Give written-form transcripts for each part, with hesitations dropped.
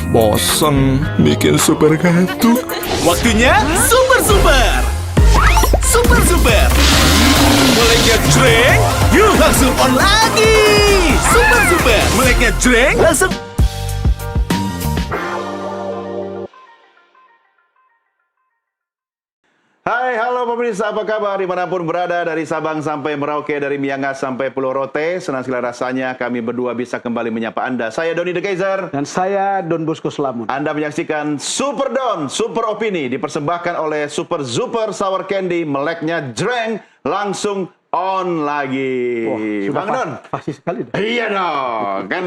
Bosen bikin super kartu. Waktunya super. Super. Mulainya jreng, yuk langsung on lagi. Super. Mulainya jreng, langsung. Hai, halo pemirsa, apa kabar dimanapun berada, dari Sabang sampai Merauke, dari Miangas sampai Pulau Rote. Senang sekali rasanya kami berdua bisa kembali menyapa Anda. Saya Doni The Kaiser. Dan saya Don Bosco Slamun. Anda menyaksikan Super Don, Super Opini, dipersembahkan oleh Super Sour Candy. Meleknya jreng, langsung on lagi. Sudah Bang Don. pasti sekali. Iya dong, kan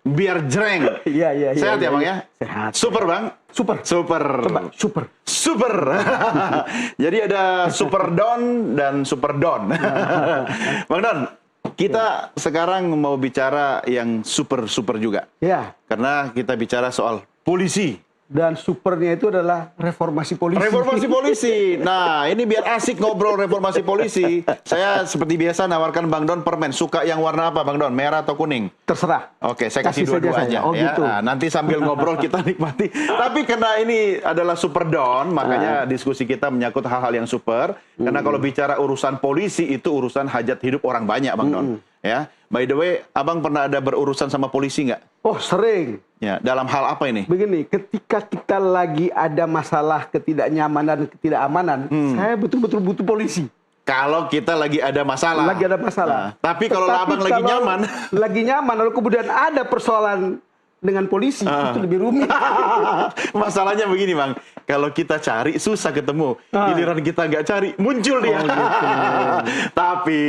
biar jreng. Iya. Sehat ya Bang ya? Sehat. Super Bang? Super. Coba, super. Jadi ada Super Don dan Super Don. Bang Don, kita sekarang mau bicara yang super juga. Ya. Karena kita bicara soal polisi. Dan supernya itu adalah reformasi polisi. Reformasi polisi. Nah, ini biar asik ngobrol reformasi polisi. Saya seperti biasa nawarkan Bang Don permen. Suka yang warna apa Bang Don? Merah atau kuning? Terserah. Oke, saya kasih Kasih saja dua-duanya. saya. Oh, Ya. gitu. Nah, nanti sambil ngobrol kita nikmati. Tapi karena ini adalah Super Don, makanya diskusi kita menyangkut hal-hal yang super. Karena kalau bicara urusan polisi, itu urusan hajat hidup orang banyak, Bang Don. Ya, by the way, Abang pernah ada berurusan sama polisi nggak? Oh, sering. Ya, dalam hal apa ini? Begini, ketika kita lagi ada masalah ketidaknyamanan dan ketidakamanan, saya betul-betul butuh polisi. Kalau kita lagi ada masalah. Lagi ada masalah. Nah, tapi kalau Abang lagi kalau nyaman. Lagi nyaman, lalu kemudian ada persoalan dengan polisi, itu lebih rumit. Masalahnya begini Bang, kalau kita cari susah ketemu, giliran kita nggak cari muncul dia. Tapi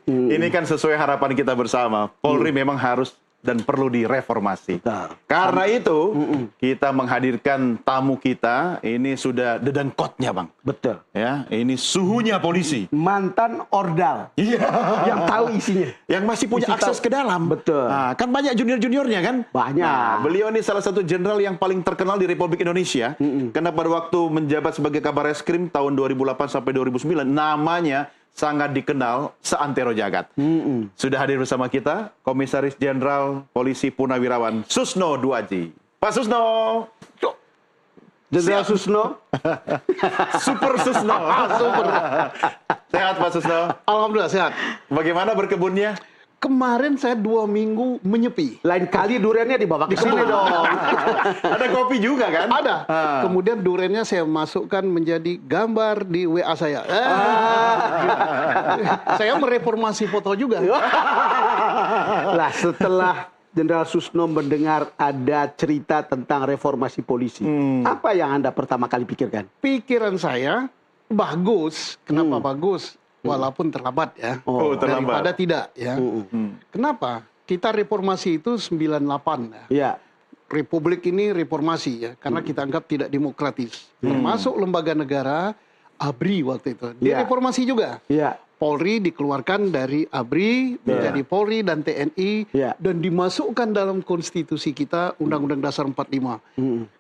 ini kan sesuai harapan kita bersama, Polri memang harus dan perlu direformasi. Betul. Karena itu kita menghadirkan tamu kita, ini sudah dedengkotnya Bang. Betul. Ya, ini suhunya polisi. Mantan ordal. Iya. Yang tahu isinya. Yang masih punya Isi akses tahu. ke dalam. Betul. Nah, kan banyak junior-juniornya kan? Banyak. Nah, beliau ini salah satu jenderal yang paling terkenal di Republik Indonesia. Karena pada waktu menjabat sebagai Kabar Reskrim tahun 2008 sampai 2009, namanya sangat dikenal seantero jagat. Sudah hadir bersama kita Komisaris Jenderal Polisi Purnawirawan Susno Duaji. Pak Susno. Jenderal Siap. Susno. Super Susno. Super. Sehat Pak Susno. Alhamdulillah sehat. Bagaimana berkebunnya? Kemarin saya 2 minggu menyepi. Lain kali duriannya dibawa ke sini dong. Ada kopi juga kan? Ada. Kemudian duriannya saya masukkan menjadi gambar di WA saya. Saya mereformasi foto juga. Lah setelah Jenderal Susno mendengar ada cerita tentang reformasi polisi, apa yang Anda pertama kali pikirkan? Pikiran saya bagus. Kenapa bagus? Walaupun terlambat ya. Oh, terlambat. Daripada tidak ya. Kenapa? Kita reformasi itu 98 ya. Ya. Republik ini reformasi ya, karena kita anggap tidak demokratis. Termasuk lembaga negara, ABRI waktu itu. Ya. Direformasi juga. Ya. Polri dikeluarkan dari ABRI menjadi Polri dan TNI Ya. dan dimasukkan dalam konstitusi kita Undang-Undang Dasar 45.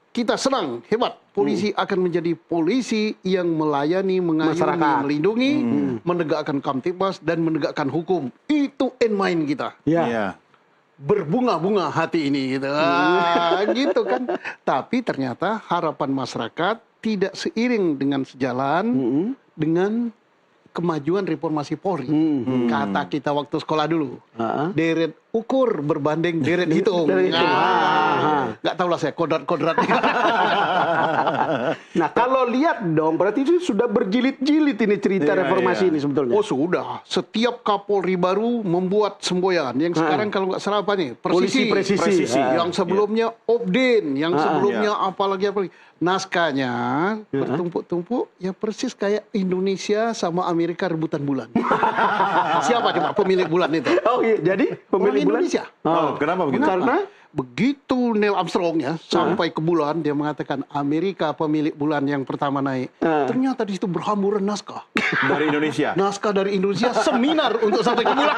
Kita senang, hebat. Polisi akan menjadi polisi yang melayani, mengayomi, Masyarakat. melindungi, menegakkan kamtibmas dan menegakkan hukum. Itu end mind kita. Ya. Iya. Berbunga-bunga hati ini gitu. Gitu kan. Tapi ternyata harapan masyarakat tidak seiring dengan sejalan dengan kemajuan reformasi Polri. Kata kita waktu sekolah dulu. Deret ukur berbanding deret hitung. Deret hitung. Nggak tahu lah saya kodrat-kodrat. Nah kalau lihat dong, berarti itu sudah berjilid-jilid ini cerita Iya, reformasi iya. ini sebetulnya. Oh sudah. Setiap Kapolri baru membuat semboyan. Yang sekarang kalau nggak salah apa nih? Polisi presisi. Yang sebelumnya Obden, yang sebelumnya apalagi. Naskahnya bertumpuk-tumpuk, ya persis kayak Indonesia sama Amerika rebutan bulan. Siapa coba pemilik bulan itu? Oh iya, jadi pemilik Orang bulan Indonesia. Oh, kenapa begitu? Karena Begitu Neil Armstrong ya sampai ke bulan, dia mengatakan Amerika pemilik bulan yang pertama naik. Ternyata di situ berhamburan naskah. Dari Indonesia. Naskah dari Indonesia, seminar untuk sampai ke bulan.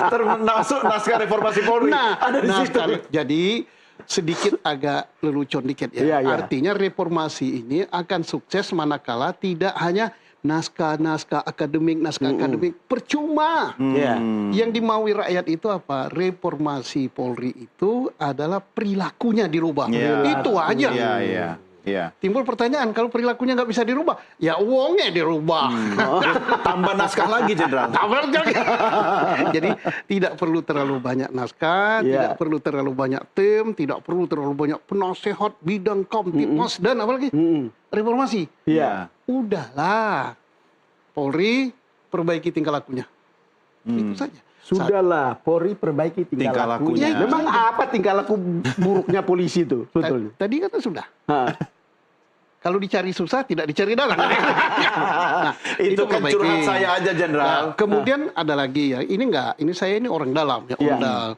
Termasuk naskah reformasi Polri. Nah, ada di situ. jadi sedikit agak lelucon dikit ya. Iya, iya. Artinya reformasi ini akan sukses manakala tidak hanya naskah akademik percuma. Iya. Yang dimaui rakyat itu apa? Reformasi Polri itu adalah perilakunya dirubah. Iya. Itu aja. Iya, iya, iya. Timbul pertanyaan, kalau perilakunya nggak bisa dirubah, ya uangnya dirubah. Tambah naskah lagi, Jenderal. Jadi tidak perlu terlalu banyak naskah, tidak perlu terlalu banyak tim, tidak perlu terlalu banyak penasehat bidang Kamtipmas dan apalagi reformasi. Iya. Udahlah, Polri perbaiki tingkah lakunya. Itu saja. Sudahlah, Polri perbaiki tingkah Tingkah lakunya. lakunya. Memang apa tingkah laku buruknya polisi itu? Betul. Tadi kan sudah. Ha. Kalau dicari susah, tidak dicari dalang. Nah, Itu kan perbaiki. curhat saya aja, Jenderal. Nah, kemudian ada lagi ya, ini saya ini orang dalam ya, orang dalam.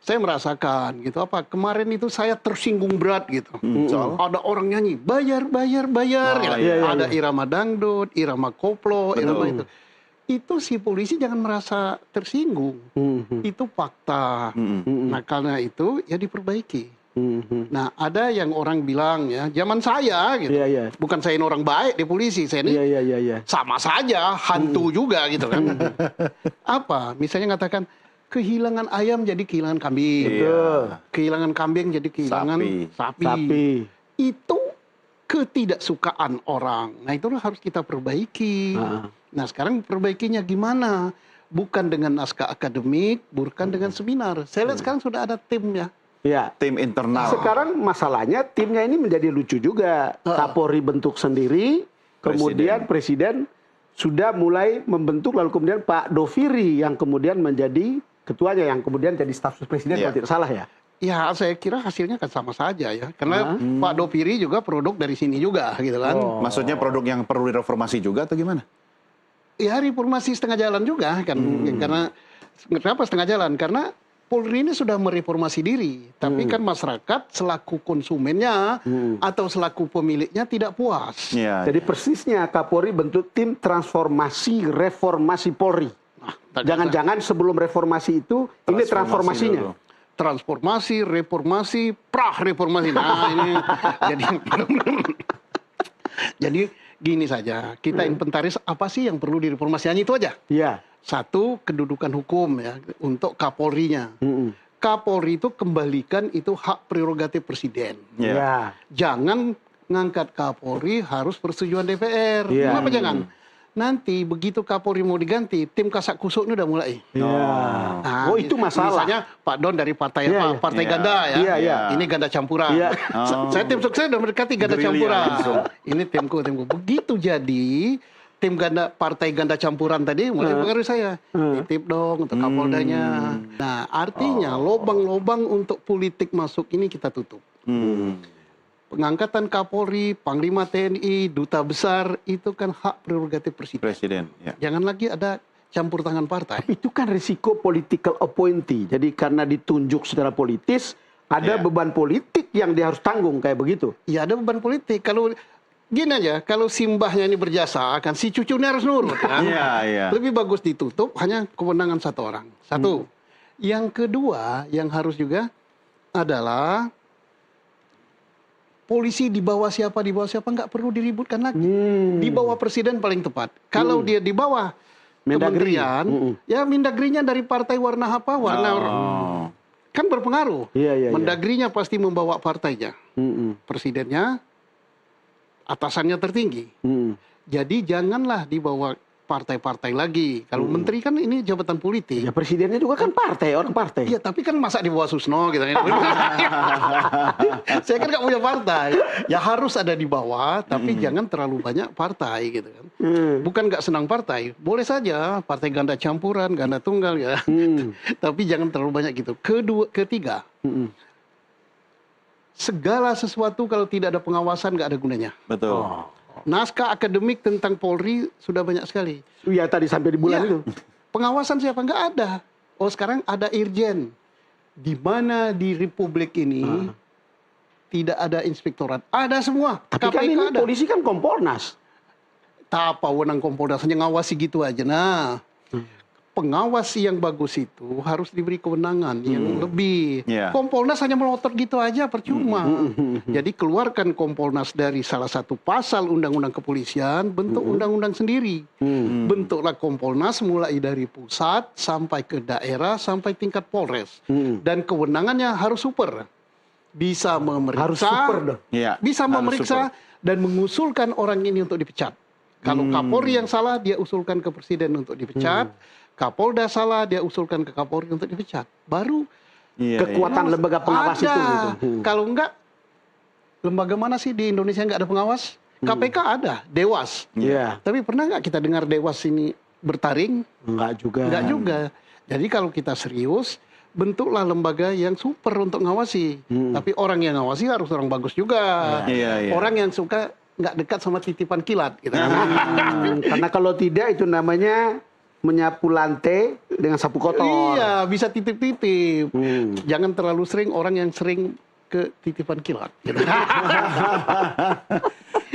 Saya merasakan gitu apa kemarin itu saya tersinggung berat gitu. Soal? Ada orang nyanyi bayar gitu. Ada irama dangdut, irama koplo, irama itu. Itu si polisi jangan merasa tersinggung. Itu fakta. Nah, karena itu ya diperbaiki. Nah, ada yang orang bilang ya, zaman saya gitu. Iya, iya. Bukan saya ini orang baik di polisi, saya ini Iya. sama saja hantu juga gitu kan. Apa? Misalnya ngatakan kehilangan ayam jadi kehilangan kambing. Betul. Kehilangan kambing jadi kehilangan sapi. Tapi Itu ketidaksukaan orang. Nah, itu harus kita perbaiki. Nah, sekarang perbaikinya gimana? Bukan dengan naskah akademik, bukan dengan seminar. Saya lihat sekarang sudah ada timnya. ya. Tim internal. Sekarang masalahnya timnya ini menjadi lucu juga. Kapolri bentuk sendiri, kemudian Presiden sudah mulai membentuk, lalu kemudian Pak Doviri yang kemudian menjadi ketuanya, yang kemudian jadi staf sus Presiden kalau tidak salah ya. Ya, saya kira hasilnya kan sama saja ya. Karena Pak Doviri juga produk dari sini juga gitu kan. Maksudnya produk yang perlu direformasi juga atau gimana? Ya, reformasi setengah jalan juga kan. Karena kenapa setengah jalan? Karena Polri ini sudah mereformasi diri, tapi kan masyarakat selaku konsumennya atau selaku pemiliknya tidak puas. Iya. Jadi persisnya Kapolri bentuk tim transformasi reformasi Polri. Jangan-jangan sebelum reformasi itu ini transformasinya. Transformasi, reformasi, reformasi. Nah, ini jadi gini saja. Kita inventaris apa sih yang perlu direformasi, hanya itu aja. Iya. Satu, kedudukan hukum ya untuk Kapolrinya. Kapolri itu kembalikan itu hak prerogatif presiden. Iya. Ya. Jangan ngangkat Kapolri harus persetujuan DPR. Iya. Kenapa jangan? Nanti begitu Kapolri mau diganti, tim kasak kusuk ini udah mulai. Iya. Nah, Oh, itu masalah. Misalnya Pak Don dari partai Iya, apa? iya. Partai Iya. ganda ya. Iya, iya. Ini ganda campuran. Iya. Saya tim sukses udah mendekati ganda Gerilya campuran. langsung. Ini timku. Begitu jadi tim partai ganda campuran tadi mulai mengaruhi saya. Titip dong untuk Kapoldanya. Nah, artinya lobang-lobang untuk politik masuk ini kita tutup. Pengangkatan Kapolri, Panglima TNI, Duta Besar, itu kan hak prerogatif presiden. Presiden. Ya. Jangan lagi ada campur tangan partai. Itu kan risiko political appointee. Jadi karena ditunjuk secara politis, ada Iya. beban politik yang dia harus tanggung kayak begitu. Ya ada beban politik. Kalau gini aja, kalau simbahnya ini berjasa, kan si cucunya harus nurut kan. Iya, iya. Lebih bagus ditutup hanya kewenangan satu orang. Satu. Yang kedua, yang harus juga adalah polisi di bawah siapa nggak perlu diributkan lagi. Di bawah presiden paling tepat. Kalau dia di bawah Mendagri. kementerian, ya Mendagrinya dari partai warna apa? Warna kan berpengaruh. Iya, iya, iya. Mendagrinya pasti membawa partainya. Presidennya atasannya tertinggi. Jadi janganlah dibawa partai-partai lagi. Kalau menteri kan ini jabatan politik. Ya presidennya juga kan partai, orang partai. Iya, tapi kan masa di bawah Susno gitu. Saya kan nggak punya partai. Ya harus ada di bawah, tapi jangan terlalu banyak partai gitu kan. Bukan nggak senang partai, boleh saja partai ganda campuran, ganda tunggal ya. Tapi jangan terlalu banyak gitu. Ketiga, segala sesuatu kalau tidak ada pengawasan nggak ada gunanya. Betul. Naskah akademik tentang Polri sudah banyak sekali. Iya tadi sampai di bulan Iya. itu. Pengawasan siapa? Nggak ada. Oh sekarang ada Irjen. Di mana di Republik ini tidak ada inspektorat. Ada semua. Tapi kan KPK ini ada. polisi kan Kompolnas. Tak apa wenang Kompolnas hanya ngawasi gitu aja. Nah, pengawas yang bagus itu harus diberi kewenangan yang lebih. Iya. Kompolnas hanya melotot gitu aja percuma. Jadi keluarkan Kompolnas dari salah satu pasal Undang-Undang Kepolisian, bentuk undang-undang sendiri. Bentuklah Kompolnas mulai dari pusat sampai ke daerah sampai tingkat Polres. Dan kewenangannya harus super. Bisa memeriksa, Harus super dong. Iya, bisa harus memeriksa dan mengusulkan orang ini untuk dipecat. Kalau Kapolri yang salah, dia usulkan ke Presiden untuk dipecat. Kapolda salah, dia usulkan ke Kapolri untuk dipecat. Baru Iya, Kekuatan lembaga pengawas itu. ada. Gitu. Kalau enggak, lembaga mana sih di Indonesia enggak ada pengawas? KPK ada, Dewas. Iya. Tapi pernah nggak kita dengar Dewas ini bertaring? Enggak juga. Enggak juga. Jadi kalau kita serius, bentuklah lembaga yang super untuk ngawasi. Tapi orang yang ngawasi harus orang bagus juga. Iya, iya. Orang yang suka nggak dekat sama titipan kilat. Gitu. Karena kalau tidak itu namanya menyapu lantai dengan sapu kotor. Iya, bisa titip-titip. Jangan terlalu sering orang yang sering ke titipan kilat. Gitu.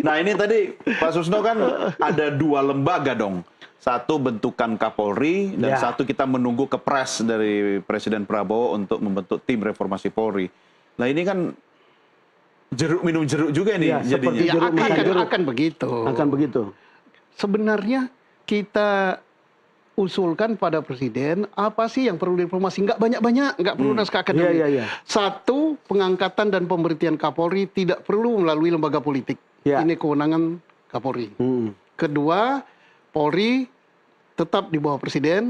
Nah ini tadi Pak Susno kan ada 2 lembaga dong. Satu bentukan Kapolri dan Ya. satu kita menunggu kepres dari Presiden Prabowo untuk membentuk tim reformasi Polri. Nah ini kan jeruk minum jeruk juga nih Ya, jadinya. seperti Ya, jeruk makan jeruk. akan begitu. Akan begitu. Sebenarnya kita usulkan pada Presiden apa sih yang perlu direformasi? Nggak banyak-banyak, nggak perlu naskah akademik. Iya, iya, iya. Satu, pengangkatan dan pemberhentian Kapolri tidak perlu melalui lembaga politik. Ya. Ini kewenangan Kapolri. Kedua, Polri tetap di bawah Presiden.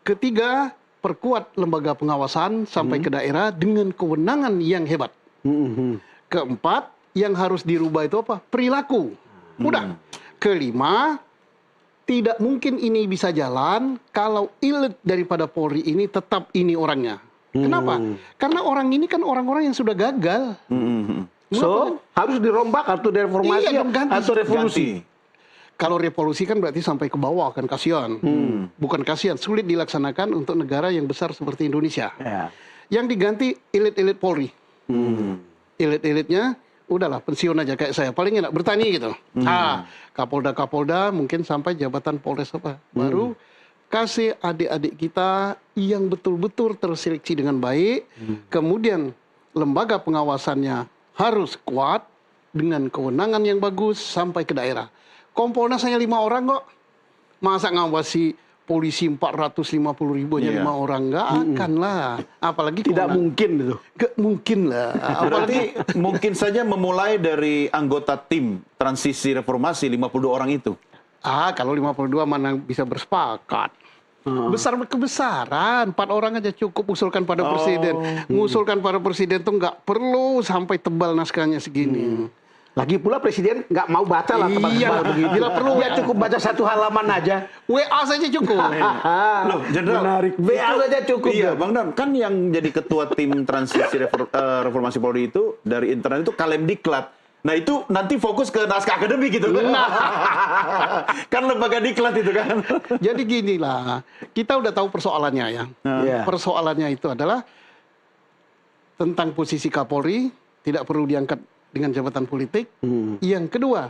Ketiga, perkuat lembaga pengawasan sampai ke daerah dengan kewenangan yang hebat. Keempat, yang harus dirubah itu apa? Perilaku. Mudah. Kelima, tidak mungkin ini bisa jalan kalau elit daripada Polri ini tetap ini orangnya. Kenapa? Karena orang ini kan orang-orang yang sudah gagal. So, harus dirombak atau direformasi Iya dong, ganti. atau revolusi. Kalau revolusi kan berarti sampai ke bawah kan, kasihan. Bukan kasihan, sulit dilaksanakan untuk negara yang besar seperti Indonesia. Ya. Yang diganti elit-elit Polri. Elit-elitnya udahlah pensiun aja kayak saya. Paling enak bertani gitu. Kapolda-kapolda mungkin sampai jabatan Polres apa. Baru kasih adik-adik kita yang betul-betul terseleksi dengan baik. Kemudian lembaga pengawasannya harus kuat dengan kewenangan yang bagus sampai ke daerah. Kompolnas hanya 5 orang kok. Masa ngawasi polisi 450.000 hanya 5 orang? Nggak akan lah. Apalagi Tidak kewenangan- mungkin itu. Nggak mungkin lah. Berarti mungkin saja memulai dari anggota tim transisi reformasi 52 orang itu. Kalau 52 mana bisa bersepakat. Besar kebesaran, 4 orang aja cukup usulkan pada presiden. Mengusulkan pada presiden tuh nggak perlu sampai tebal naskahnya segini. Lagi pula presiden nggak mau baca lah tebal-tebal Iya, begitu. tidak perlu. Dia cukup baca 1 halaman aja. WA saja cukup. Loh, Jenderal. Menarik. BA saja cukup. Iya, Bang Dam. Kan yang jadi ketua tim transisi reformasi Polri itu dari internal itu Kalemdiklat. Nah itu nanti fokus ke naskah akademik gitu kan. Kan lembaga diklat itu kan. Jadi gini lah, kita udah tahu persoalannya ya. Iya. Persoalannya itu adalah tentang posisi Kapolri, tidak perlu diangkat dengan jabatan politik. Yang kedua,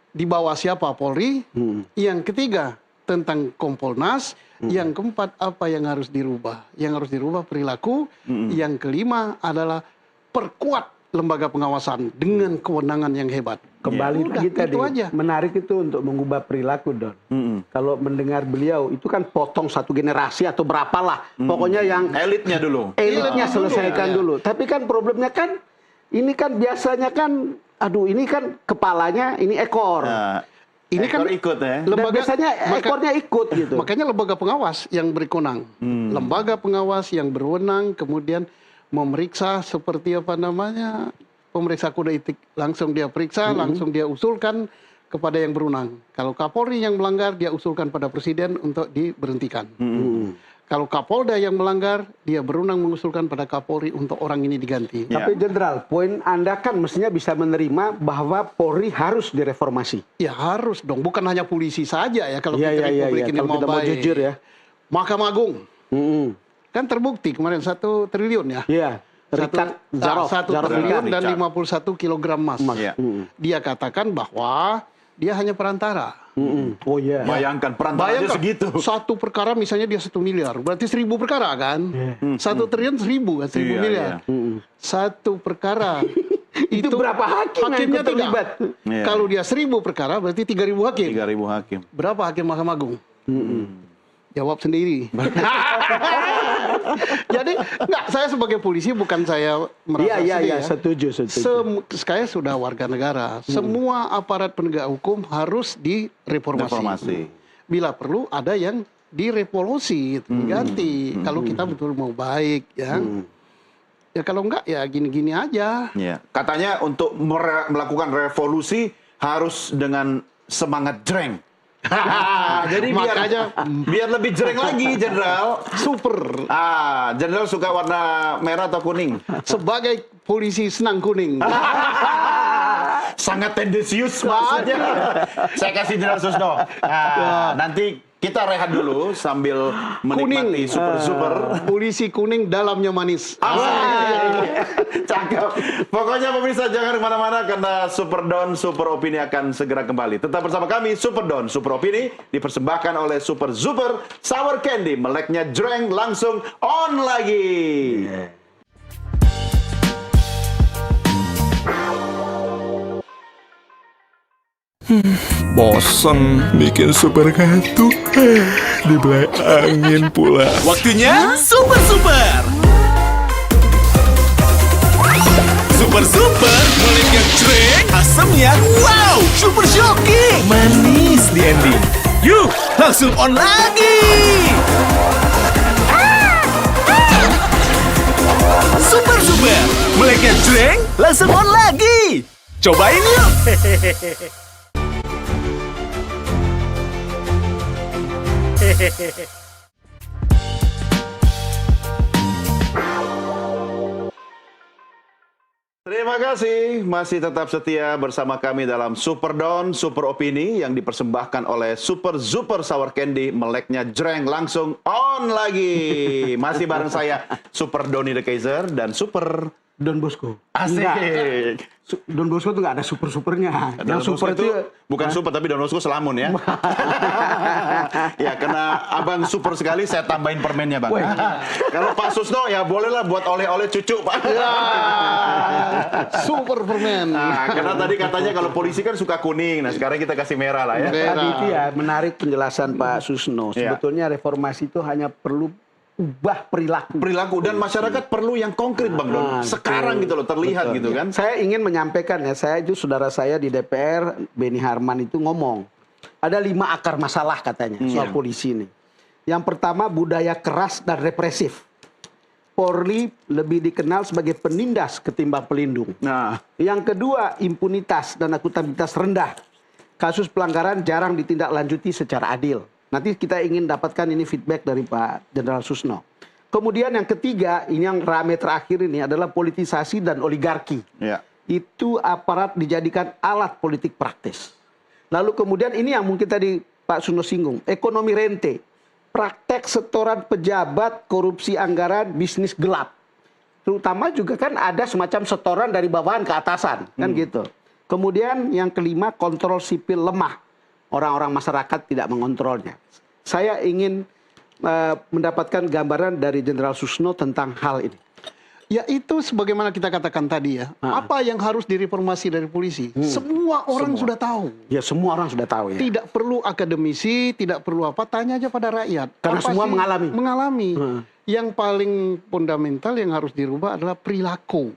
di bawah siapa Polri. Yang ketiga, tentang Kompolnas. Yang keempat, apa yang harus dirubah? Yang harus dirubah perilaku. Yang kelima adalah perkuat lembaga pengawasan dengan kewenangan yang hebat. Kembali Udah, lagi tadi, itu aja. menarik itu untuk mengubah perilaku, Don. Kalau mendengar beliau, itu kan potong 1 generasi atau berapalah. Pokoknya yang Elitnya dulu. elitnya Iya, selesaikan iya. dulu. Tapi kan problemnya kan, ini kan biasanya kan, aduh ini kan kepalanya, ini ekor. Nah, Ini kan ikut ya. Dan biasanya ekornya ikut gitu. Makanya lembaga pengawas yang berwenang. Lembaga pengawas yang berwenang kemudian memeriksa seperti apa namanya, pemeriksa kode etik. Langsung dia periksa, langsung dia usulkan kepada yang berwenang. Kalau Kapolri yang melanggar, dia usulkan pada Presiden untuk diberhentikan. Kalau Kapolda yang melanggar, dia berwenang mengusulkan pada Kapolri untuk orang ini diganti. Ya. Tapi Jenderal, poin Anda kan mestinya bisa menerima bahwa Polri harus direformasi. Ya harus dong, bukan hanya polisi saja ya kalau Iya, kita iya, Republik iya. ini Kalau mau kita mau baik. jujur ya. Mahkamah Agung kan terbukti kemarin 1 triliun ya. Iya. Richard Zaroff. 1 Zaroff triliun Richard. dan 51 kilogram emas. Iya. Dia katakan bahwa dia hanya perantara. Oh iya. Bayangkan perantaranya Bayangkan, segitu. satu perkara misalnya dia 1 miliar, berarti 1.000 perkara kan? 1 triliun 1.000 kan, 1.000 Iya, miliar. Satu perkara. Itu berapa hakim yang hakimnya ikut terlibat? Iya. Kalau dia 1.000 perkara berarti 3.000 hakim. 3.000 hakim. Berapa hakim Mahkamah Agung? Jawab sendiri. Jadi enggak, saya sebagai polisi bukan saya merasa sedih Iya, ya. setuju. Saya sudah warga negara. Semua aparat penegak hukum harus direformasi. Reformasi. Bila perlu ada yang direvolusi, gitu, diganti. Kalau kita betul mau baik, ya. Ya kalau enggak ya gini-gini aja. Ya. Katanya untuk melakukan revolusi harus dengan semangat jreng. Jadi biar lebih jreng lagi, Jenderal. Super. Jenderal suka warna merah atau kuning? Sebagai polisi senang kuning. Sangat tendensius maksudnya. Saya kasih Jenderal Susno. Nanti kita rehat dulu sambil menikmati super. Polisi kuning dalamnya manis. Cakep. Pokoknya pemirsa jangan kemana-mana karena Super Don, Super Opini akan segera kembali. Tetap bersama kami, Super Don, Super Opini dipersembahkan oleh Super Sour Candy. Meleknya jreng langsung on lagi. Bosen bikin super ngantuk. Dibelai angin pula. Waktunya Super. Super, mulainya jreng, asamnya wow, super shocking, manis di ending. Yuk, langsung on lagi. Super, mulainya jreng, langsung on lagi. Cobain yuk. Terima kasih masih tetap setia bersama kami dalam Super Don, Super Opini yang dipersembahkan oleh Super Sour Candy. Meleknya jreng langsung on lagi. Masih bareng saya Super Doni The Kaiser dan Super Don Bosco. Asik. Don Bosco tuh nggak ada super-supernya. Don Yang super Bosco itu bukan super tapi Don Bosco selamun ya. Ya karena abang super sekali saya tambahin permennya bang. Kalau Pak Susno ya bolehlah buat oleh-oleh cucu Pak. Super permen. Karena tadi katanya kalau polisi kan suka kuning, nah sekarang kita kasih merah lah ya. tadi itu ya menarik penjelasan Pak Susno. Iya. Sebetulnya reformasi itu hanya perlu ubah perilaku. Dan masyarakat perlu yang konkret bang Don. Sekarang gitu loh terlihat gitu kan. Saya ingin menyampaikan ya, saya itu saudara saya di DPR, Beni Harman itu ngomong, ada 5 akar masalah katanya soal polisi ini. Yang pertama budaya keras dan represif. Polri lebih dikenal sebagai penindas ketimbang pelindung. Nah, Yang kedua impunitas dan akuntabilitas rendah. Kasus pelanggaran jarang ditindaklanjuti secara adil. Nanti kita ingin dapatkan ini feedback dari Pak Jenderal Susno. Kemudian yang ketiga, ini yang rame terakhir ini adalah politisasi dan oligarki. ya. Itu aparat dijadikan alat politik praktis. Lalu kemudian ini yang mungkin tadi Pak Susno singgung, ekonomi rente. Praktek setoran pejabat, korupsi anggaran, bisnis gelap. Terutama juga kan ada semacam setoran dari bawahan ke atasan, kan gitu. Kemudian yang kelima, kontrol sipil lemah. Orang-orang masyarakat tidak mengontrolnya. Saya ingin mendapatkan gambaran dari Jenderal Susno tentang hal ini. Ya itu sebagaimana kita katakan tadi ya. Apa yang harus direformasi dari polisi? Semua orang sudah tahu. Ya semua orang sudah tahu ya. Tidak perlu akademisi, tidak perlu apa, tanya aja pada rakyat. Karena Apa semua sih? mengalami. Mengalami. Yang paling fundamental yang harus dirubah adalah perilaku.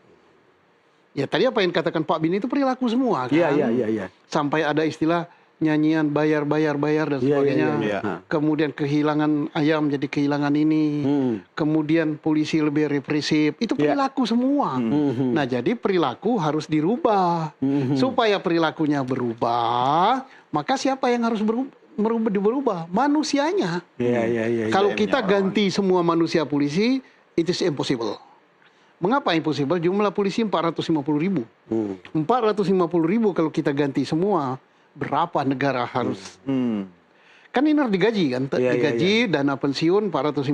Ya tadi apa yang katakan Pak Bin itu perilaku semua kan. Iya. Sampai ada istilah nyanyian bayar dan sebagainya. iya. Kemudian kehilangan ayam jadi kehilangan ini. Kemudian polisi lebih represif. Itu perilaku semua. Nah, jadi perilaku harus dirubah. Supaya perilakunya berubah, maka siapa yang harus berubah? Manusianya. Iya. Kalau kita ganti semua manusia polisi, it is impossible. Mengapa impossible? Jumlah polisi 450.000. 450.000 kalau kita ganti semua, berapa negara harus? Kan ini harus digaji kan? Digaji dana pensiun 450.000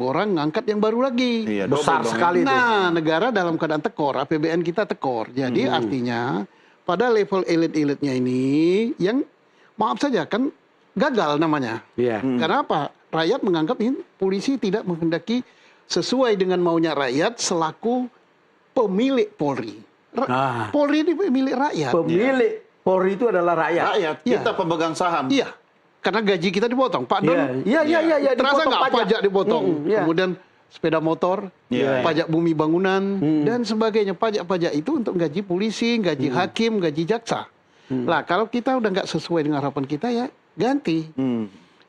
orang, ngangkat yang baru lagi. Iya, Besar double dong, sekali itu. Nah, negara dalam keadaan tekor, APBN kita tekor. Jadi artinya pada level elit-elitnya ini yang maaf saja kan gagal namanya. Iya. Karena apa? Rakyat menganggap ini polisi tidak menghendaki sesuai dengan maunya rakyat selaku pemilik Polri. Polri ini milik rakyat. Pemilik Polri itu adalah rakyat. Rakyat, Iya. kita pemegang saham. Iya. Karena gaji kita dipotong. Pak Don, Iya. terasa dipotong nggak pajak dipotong? Iya. Kemudian sepeda motor, Iya. pajak bumi bangunan, dan sebagainya. Pajak-pajak itu untuk gaji polisi, gaji hakim, gaji jaksa. Lah kalau kita udah nggak sesuai dengan harapan kita ya ganti.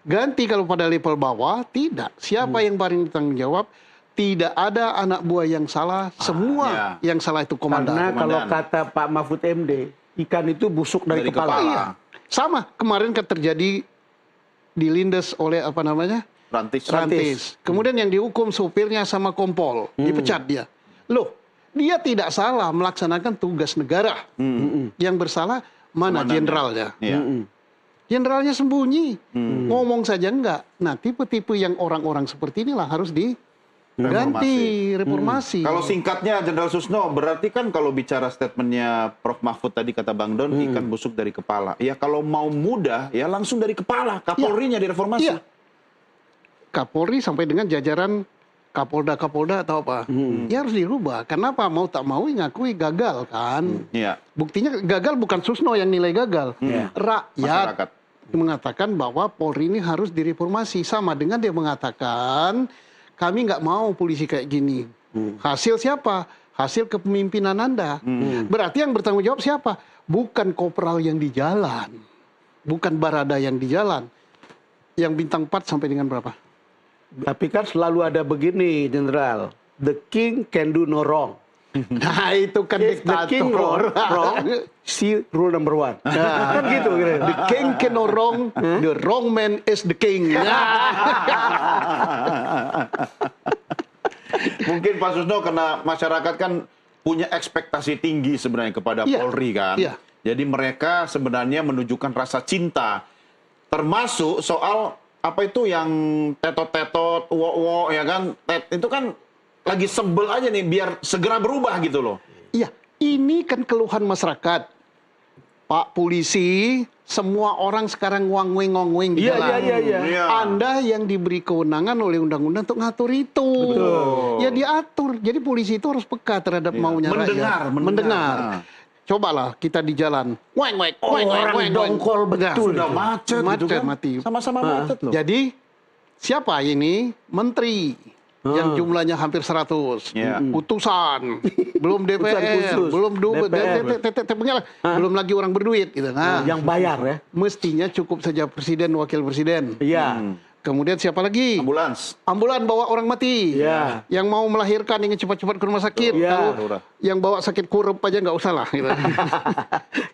Ganti kalau pada level bawah, tidak. Siapa yang paling bertanggung jawab? Tidak ada anak buah yang salah, semua yang salah itu komandan. Karena kalau Komandan. kata Pak Mahfud MD, ikan itu busuk dari Dari kepala. kepala. Iya. Sama, kemarin kan terjadi dilindas oleh apa namanya? Rantis. Kemudian yang dihukum sopirnya sama kompol, dipecat dia. Loh, dia tidak salah melaksanakan tugas negara. Yang bersalah mana Komandannya. jenderalnya? Iya. Jenderalnya sembunyi, ngomong saja enggak. Nah, tipe-tipe yang orang-orang seperti inilah harus diganti, reformasi. Kalau singkatnya Jenderal Susno, berarti kan kalau bicara statementnya Prof. Mahfud tadi kata Bang Don, ikan busuk dari kepala. Ya kalau mau mudah, ya langsung dari kepala. Kapolrinya direformasi. Iya. Kapolri sampai dengan jajaran Kapolda atau apa, ya harus dirubah. Kenapa? Mau tak mau ngakui gagal kan. Iya. Buktinya gagal bukan Susno yang nilai gagal. Rakyat Masyarakat. mengatakan bahwa Polri ini harus direformasi. Sama dengan dia mengatakan kami nggak mau polisi kayak gini. Hasil siapa? Hasil kepemimpinan Anda. Berarti yang bertanggung jawab siapa? Bukan kopral yang di jalan. Bukan barada yang di jalan. Yang bintang 4 sampai dengan berapa? Tapi kan selalu ada begini, Jenderal. The king can do no wrong. Nah itu kan If the king diktator. wrong, see rule number 1. Kan gitu. The king can no wrong, the wrong man is the king. Mungkin Pak Susno karena masyarakat kan punya ekspektasi tinggi sebenarnya kepada Iya. Polri kan. Iya. Jadi mereka sebenarnya menunjukkan rasa cinta. Termasuk soal apa itu yang tetot-tetot, uwo-uwo ya kan. Itu kan lagi sebel aja nih biar segera berubah gitu loh. Iya, ini kan keluhan masyarakat. Pak polisi, semua orang sekarang ngongweng di jalan. Iya. Anda yang diberi kewenangan oleh undang-undang untuk ngatur itu. Ya diatur. Jadi polisi itu harus peka terhadap maunya rakyat. Mendengar. Nah. Cobalah kita di jalan. Orang dongkol betul. Sudah macet gitu kan. mati. Sama-sama macet loh. Jadi siapa ini? Menteri yang jumlahnya hampir 100. Ya. Utusan, belum Utusan DPR, khusus. belum DPR. belum lagi orang berduit gitu. Nah, Yang bayar ya. mestinya cukup saja presiden, wakil presiden. Iya. Kemudian siapa lagi? Ambulans. Ambulan bawa orang mati. Iya. Yang mau melahirkan ingin cepat-cepat ke rumah sakit. Iya. Tahu, yang bawa sakit kurup aja nggak usah lah. Gitu.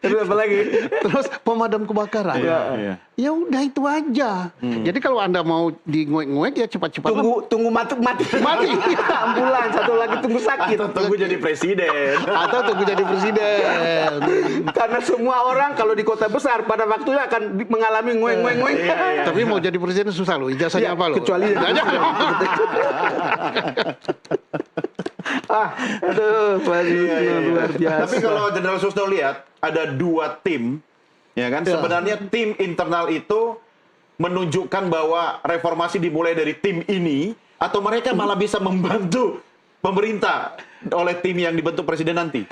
Terus apa lagi? Terus pemadam kebakaran. Iya. Ya udah itu aja. Jadi kalau Anda mau di nguek-nguek ya cepat-cepat. Tunggu mati. Mati. Ambulans, satu lagi tunggu sakit. Atau tunggu jadi presiden. Atau tunggu jadi presiden. Karena semua orang kalau di kota besar pada waktunya akan mengalami ngueng-ngueng. Tapi mau jadi presiden susah loh. Ijazahnya Ya, apa loh? kecuali aduh, Pak Susno, luar biasa. Tapi kalau Jenderal Susno lihat ada dua tim, ya kan? Sebenarnya tim internal itu menunjukkan bahwa reformasi dimulai dari tim ini, atau mereka malah bisa membantu pemerintah oleh tim yang dibentuk presiden nanti.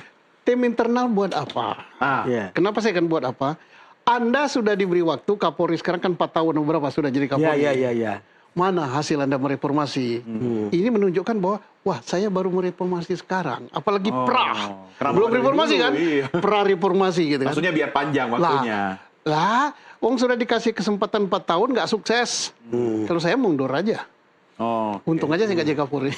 Tim internal buat apa? Iya. Kenapa saya akan buat apa? Anda sudah diberi waktu, Kapolri sekarang kan 4 tahun berapa sudah jadi Kapolri. Iya. Mana hasil Anda mereformasi? Ini menunjukkan bahwa, wah saya baru mereformasi sekarang. Apalagi kenapa belum dari reformasi dulu? kan? Iya. Pra-reformasi gitu kan. Maksudnya biar panjang waktunya. Lah, Wong sudah dikasih kesempatan 4 tahun nggak sukses. Kalau saya mundur aja. Untung aja saya nggak jadi Kapolri.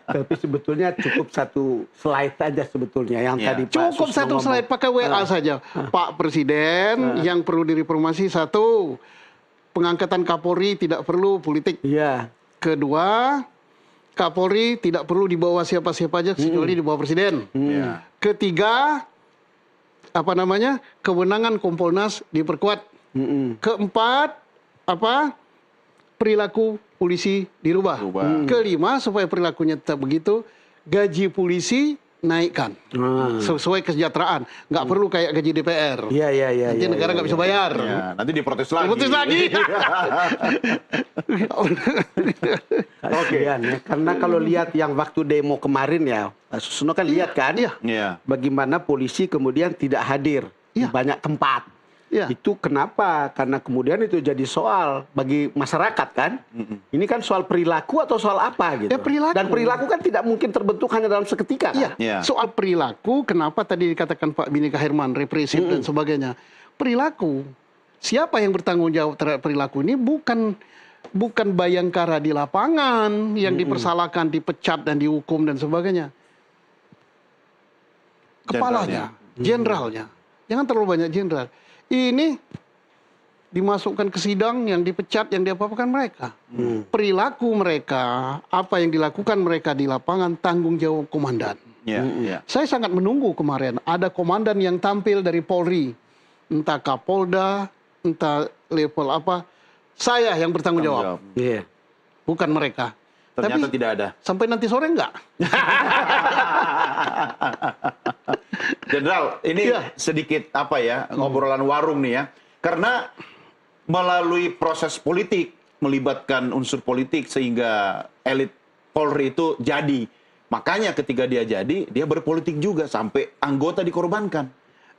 Tapi sebetulnya cukup satu slide aja sebetulnya yang Ya. tadi Pak Cukup Susno satu ngomong. slide pakai WA saja. Pak Presiden yang perlu direformasi 1, pengangkatan Kapolri tidak perlu politik. Iya. Kedua, Kapolri tidak perlu dibawa siapa-siapa aja kecuali di bawah Presiden. Ya. Ketiga, kewenangan Kompolnas diperkuat. Keempat, perilaku polisi dirubah. Dirubah. Kelima, supaya perilakunya tetap begitu, gaji polisi naikkan sesuai kesejahteraan. Nggak perlu kayak gaji DPR. Iya. Nanti negara nggak bisa bayar. Ya, nanti diprotes lagi. Protes lagi. Oke. Karena kalau lihat yang waktu demo kemarin ya, Pak Susno kan lihat kan, Iya. bagaimana polisi kemudian tidak hadir di banyak tempat. Iya. Itu kenapa? Karena kemudian itu jadi soal bagi masyarakat kan. Ini kan soal perilaku atau soal apa gitu. Ya, perilaku. Dan perilaku kan tidak mungkin terbentuk hanya dalam seketika kan. Iya. Iya. Soal perilaku, kenapa tadi dikatakan Pak Bini Herman represif dan sebagainya. Perilaku. Siapa yang bertanggung jawab terhadap perilaku ini bukan Bayangkara di lapangan yang dipersalahkan, dipecat dan dihukum dan sebagainya. Kepalanya, jenderalnya. Jangan terlalu banyak jenderal. Ini dimasukkan ke sidang, yang dipecat, yang diapa-apakan mereka. Perilaku mereka, apa yang dilakukan mereka di lapangan, tanggung jawab komandan. Iya. Saya sangat menunggu kemarin ada komandan yang tampil dari Polri, entah Kapolda, entah level apa. Saya yang bertanggung jawab, Iya. bukan mereka. Ternyata Tapi tidak ada. sampai nanti sore enggak? Jenderal, ini Iya. sedikit apa ya, ngobrolan warung nih ya. Karena melalui proses politik, melibatkan unsur politik sehingga elit Polri itu jadi. Makanya ketika dia jadi, dia berpolitik juga sampai anggota dikorbankan.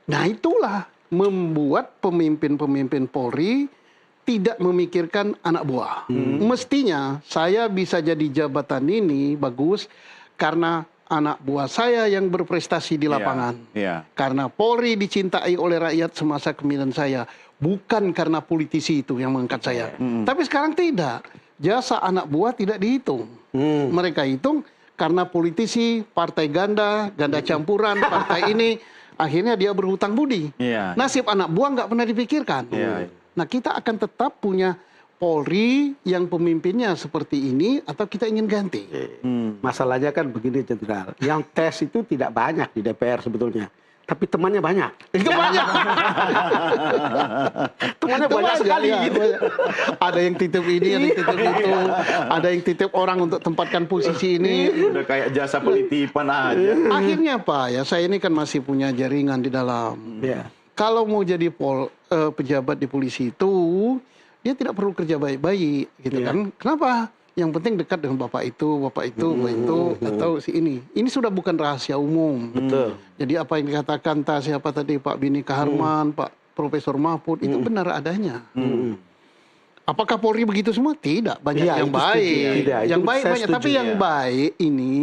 Nah itulah membuat pemimpin-pemimpin Polri tidak memikirkan anak buah. Mestinya saya bisa jadi jabatan ini bagus karena anak buah saya yang berprestasi di lapangan. Iya. Karena Polri dicintai oleh rakyat semasa kepemimpinan saya. Bukan karena politisi itu yang mengangkat saya. Tapi sekarang tidak. Jasa anak buah tidak dihitung. Mereka hitung karena politisi, partai ganda campuran, partai ini. Akhirnya dia berhutang budi. Iya. Nasib anak buah nggak pernah dipikirkan. Iya. Nah kita akan tetap punya Polri yang pemimpinnya seperti ini atau kita ingin ganti? Masalahnya kan begini Jenderal, yang tes itu tidak banyak di DPR sebetulnya, tapi temannya banyak. Itu banyak. Temannya Itu banyak sekali ya, gitu. banyak. Ada yang titip ini, ada yang titip itu, ada yang titip orang untuk tempatkan posisi ini. Udah kayak jasa penitipan aja. Akhirnya Pak, ya saya ini kan masih punya jaringan di dalam. Iya. Kalau mau jadi pejabat di polisi itu, dia tidak perlu kerja baik-baik, gitu kan? Kenapa? Yang penting dekat dengan bapak itu, bapak itu, atau si ini. Ini sudah bukan rahasia umum. Betul. Jadi apa yang dikatakan siapa tadi Pak Bini Harman, Pak Profesor Mahfud itu benar adanya. Apakah Polri begitu semua? Tidak, banyak Iya, yang itu baik. setuju. Tidak, Yang itu baik saya banyak, setuju, tapi yang ya. baik ini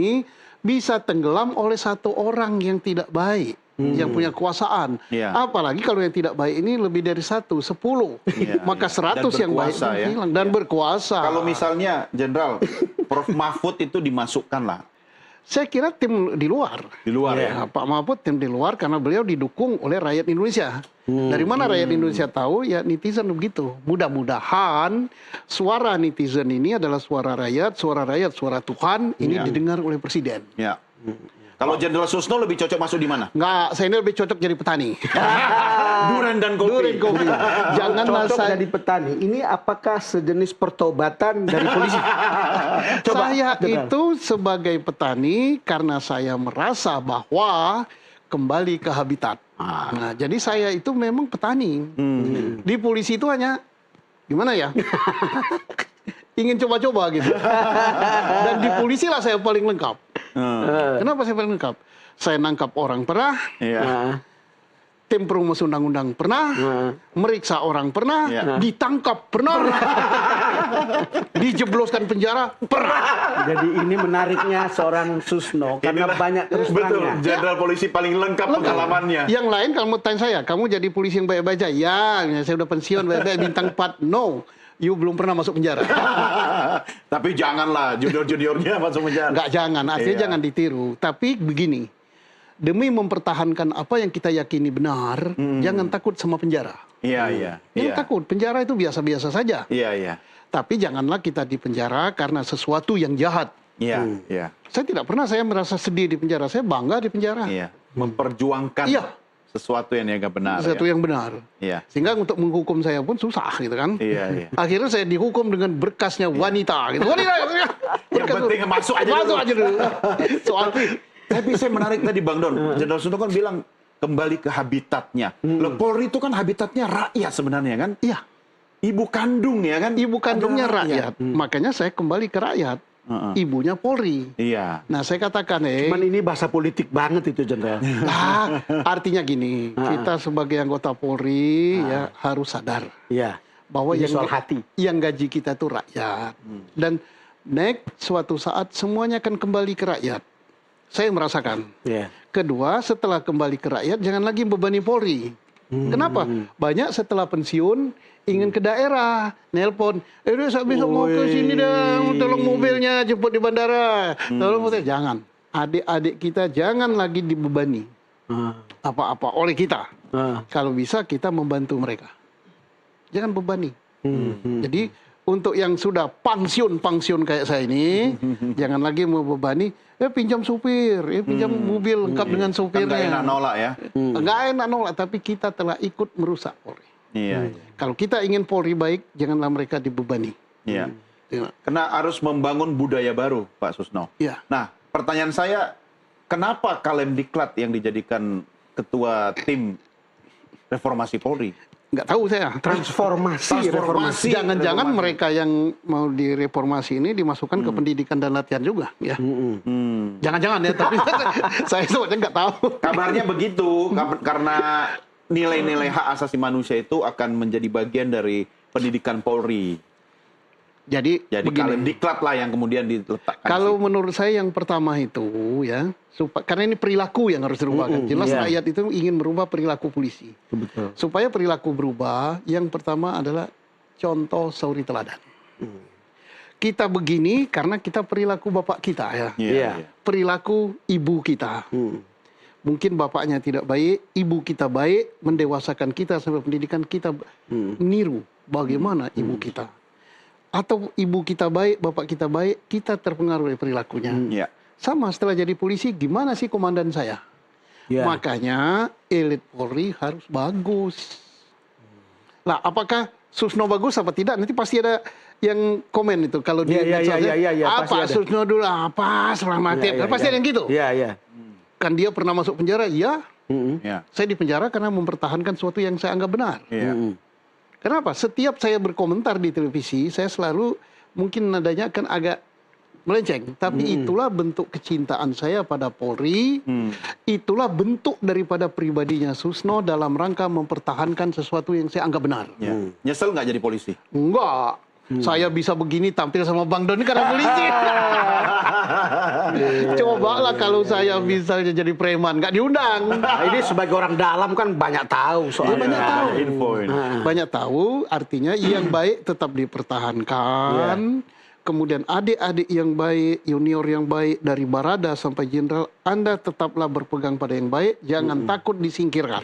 bisa tenggelam oleh satu orang yang tidak baik. Yang punya kekuasaan. Iya. Apalagi kalau yang tidak baik ini lebih dari 1, 10. Iya, Maka iya. 100 Dan yang baik berkuasa, ya. hilang. Dan berkuasa. Kalau misalnya, Jenderal, Prof. Mahfud itu dimasukkan lah Saya kira tim di luar. di luar ya. Ya, Pak Mahfud tim di luar karena beliau didukung oleh rakyat Indonesia. Dari mana rakyat Indonesia tahu? Ya netizen begitu. Mudah-mudahan suara netizen ini adalah suara rakyat, suara Tuhan. Ini didengar oleh Presiden. Ya. Kalau Jenderal Susno lebih cocok masuk di mana? Enggak, saya ini lebih cocok jadi petani. Duren dan kopi. Duren kopi. Janganlah Cocok saya jadi petani. Ini apakah sejenis pertobatan dari polisi? Coba, saya Jenderal. itu sebagai petani karena saya merasa bahwa kembali ke habitat. Nah, jadi saya itu memang petani. Di polisi itu hanya gimana ya? Ingin coba-coba gitu. Dan di polisi lah saya paling lengkap. Kenapa saya paling lengkap? Saya nangkap orang pernah, Iya. Nah, tim perumus undang-undang pernah, meriksa orang pernah, Iya. ditangkap pernah, dijebloskan penjara pernah. jadi ini menariknya seorang Susno karena Inilah- banyak terus Betul, terangnya. Jenderal polisi paling lengkap pengalamannya. Yang lain kalau mau tanya saya, kamu jadi polisi yang baik-baik aja? Ya, saya udah pensiun baik-baik bintang 4. No, you belum pernah masuk penjara. Tapi janganlah junior-juniornya masuk penjara. Enggak, jangan, artinya Iya. jangan ditiru. Tapi begini, demi mempertahankan apa yang kita yakini benar, jangan takut sama penjara. Iya, iya. Jangan Iya. takut, penjara itu biasa-biasa saja. Iya, iya. Tapi janganlah kita di penjara karena sesuatu yang jahat. Iya, iya. Saya tidak pernah saya merasa sedih di penjara, saya bangga di penjara. Iya. Memperjuangkan Iya. sesuatu yang agak benar. Sesuatu ya. yang benar. Iya. Sehingga untuk menghukum saya pun susah gitu kan. Iya, iya. Akhirnya saya dihukum dengan berkasnya wanita gitu. Wanita. Yang penting masuk aja Masuk dulu. aja dulu. Soal Tapi saya menarik tadi Bang Don, Jenderal Susno kan bilang kembali ke habitatnya. Loh, Polri itu kan habitatnya rakyat sebenarnya kan? Iya, Ibu kandung ya kan? ibu kandungnya Adalah rakyat. Makanya saya kembali ke rakyat. Ibunya Polri. Iya. Nah, saya katakan, Cuman ini bahasa politik banget itu, Jenderal. Nah, artinya gini, kita sebagai anggota Polri ya harus sadar Iya. bahwa Ini soal hati. yang gaji kita itu rakyat. Dan suatu saat semuanya akan kembali ke rakyat. Saya merasakan. Iya. Kedua, setelah kembali ke rakyat, jangan lagi membebani Polri. Kenapa? Banyak setelah pensiun ingin ke daerah, nelpon, saya besok mau ke sini dong, tolong mobilnya jemput di bandara. Tolong mobil. Jangan. Adik-adik kita jangan lagi dibebani apa-apa oleh kita. Kalau bisa kita membantu mereka. Jangan bebani. Jadi untuk yang sudah pensiun kayak saya ini, jangan lagi membebani, pinjam supir, pinjam mobil lengkap dengan Kan supirnya. nggak enak nolak ya? Nggak enak nolak, tapi kita telah ikut merusak Polri. Iya. Kalau kita ingin Polri baik, janganlah mereka dibebani. Iya. Ya. Karena harus membangun budaya baru, Pak Susno. Ya. Nah, pertanyaan saya, kenapa Kalemdiklat yang dijadikan ketua tim reformasi Polri? Nggak tahu saya. Transformasi. Jangan-jangan mereka yang mau direformasi ini dimasukkan ke pendidikan dan latihan juga, ya. Jangan-jangan ya, tapi saya sebetulnya nggak tahu. Kabarnya begitu, karena nilai-nilai hak asasi manusia itu akan menjadi bagian dari pendidikan Polri. Jadi begini. Kalemdiklat lah yang kemudian diletakkan. Kalau menurut saya yang pertama itu ya, karena ini perilaku yang harus dirubahkan. Jelas rakyat itu ingin merubah perilaku polisi. Betul. Supaya perilaku berubah, yang pertama adalah contoh suri teladan. Kita begini karena kita perilaku bapak kita ya. Iya. Perilaku ibu kita. Mungkin bapaknya tidak baik, ibu kita baik, mendewasakan kita sampai pendidikan kita niru bagaimana ibu kita. Atau ibu kita baik, bapak kita baik, kita terpengaruh oleh perilakunya. Iya. Sama setelah jadi polisi, gimana sih komandan saya? Ya. Makanya elit Polri harus bagus. Lah, apakah Susno bagus apa tidak? Nanti pasti ada yang komen itu kalau di medsosnya. pasti Apa ada. Susno dulu apa selamatin? Pasti ada yang gitu. Iya, iya. Kan dia pernah masuk penjara? Iya. Iya. Saya di penjara karena mempertahankan sesuatu yang saya anggap benar. Iya. Kenapa? Setiap saya berkomentar di televisi, saya selalu mungkin nadanya akan agak melenceng. Tapi itulah bentuk kecintaan saya pada Polri. Itulah bentuk daripada pribadinya Susno dalam rangka mempertahankan sesuatu yang saya anggap benar. Iya. Nyesel nggak jadi polisi? Enggak. Saya bisa begini tampil sama Bang Doni karena polisi. Cobalah kalau saya misalnya jadi preman, nggak diundang. Nah, ini sebagai orang dalam kan banyak tahu soalnya. banyak tahu. Info ini. Banyak tahu, artinya yang baik tetap dipertahankan. Kemudian adik-adik yang baik, junior yang baik, dari Barada sampai Jenderal, Anda tetaplah berpegang pada yang baik, jangan takut disingkirkan.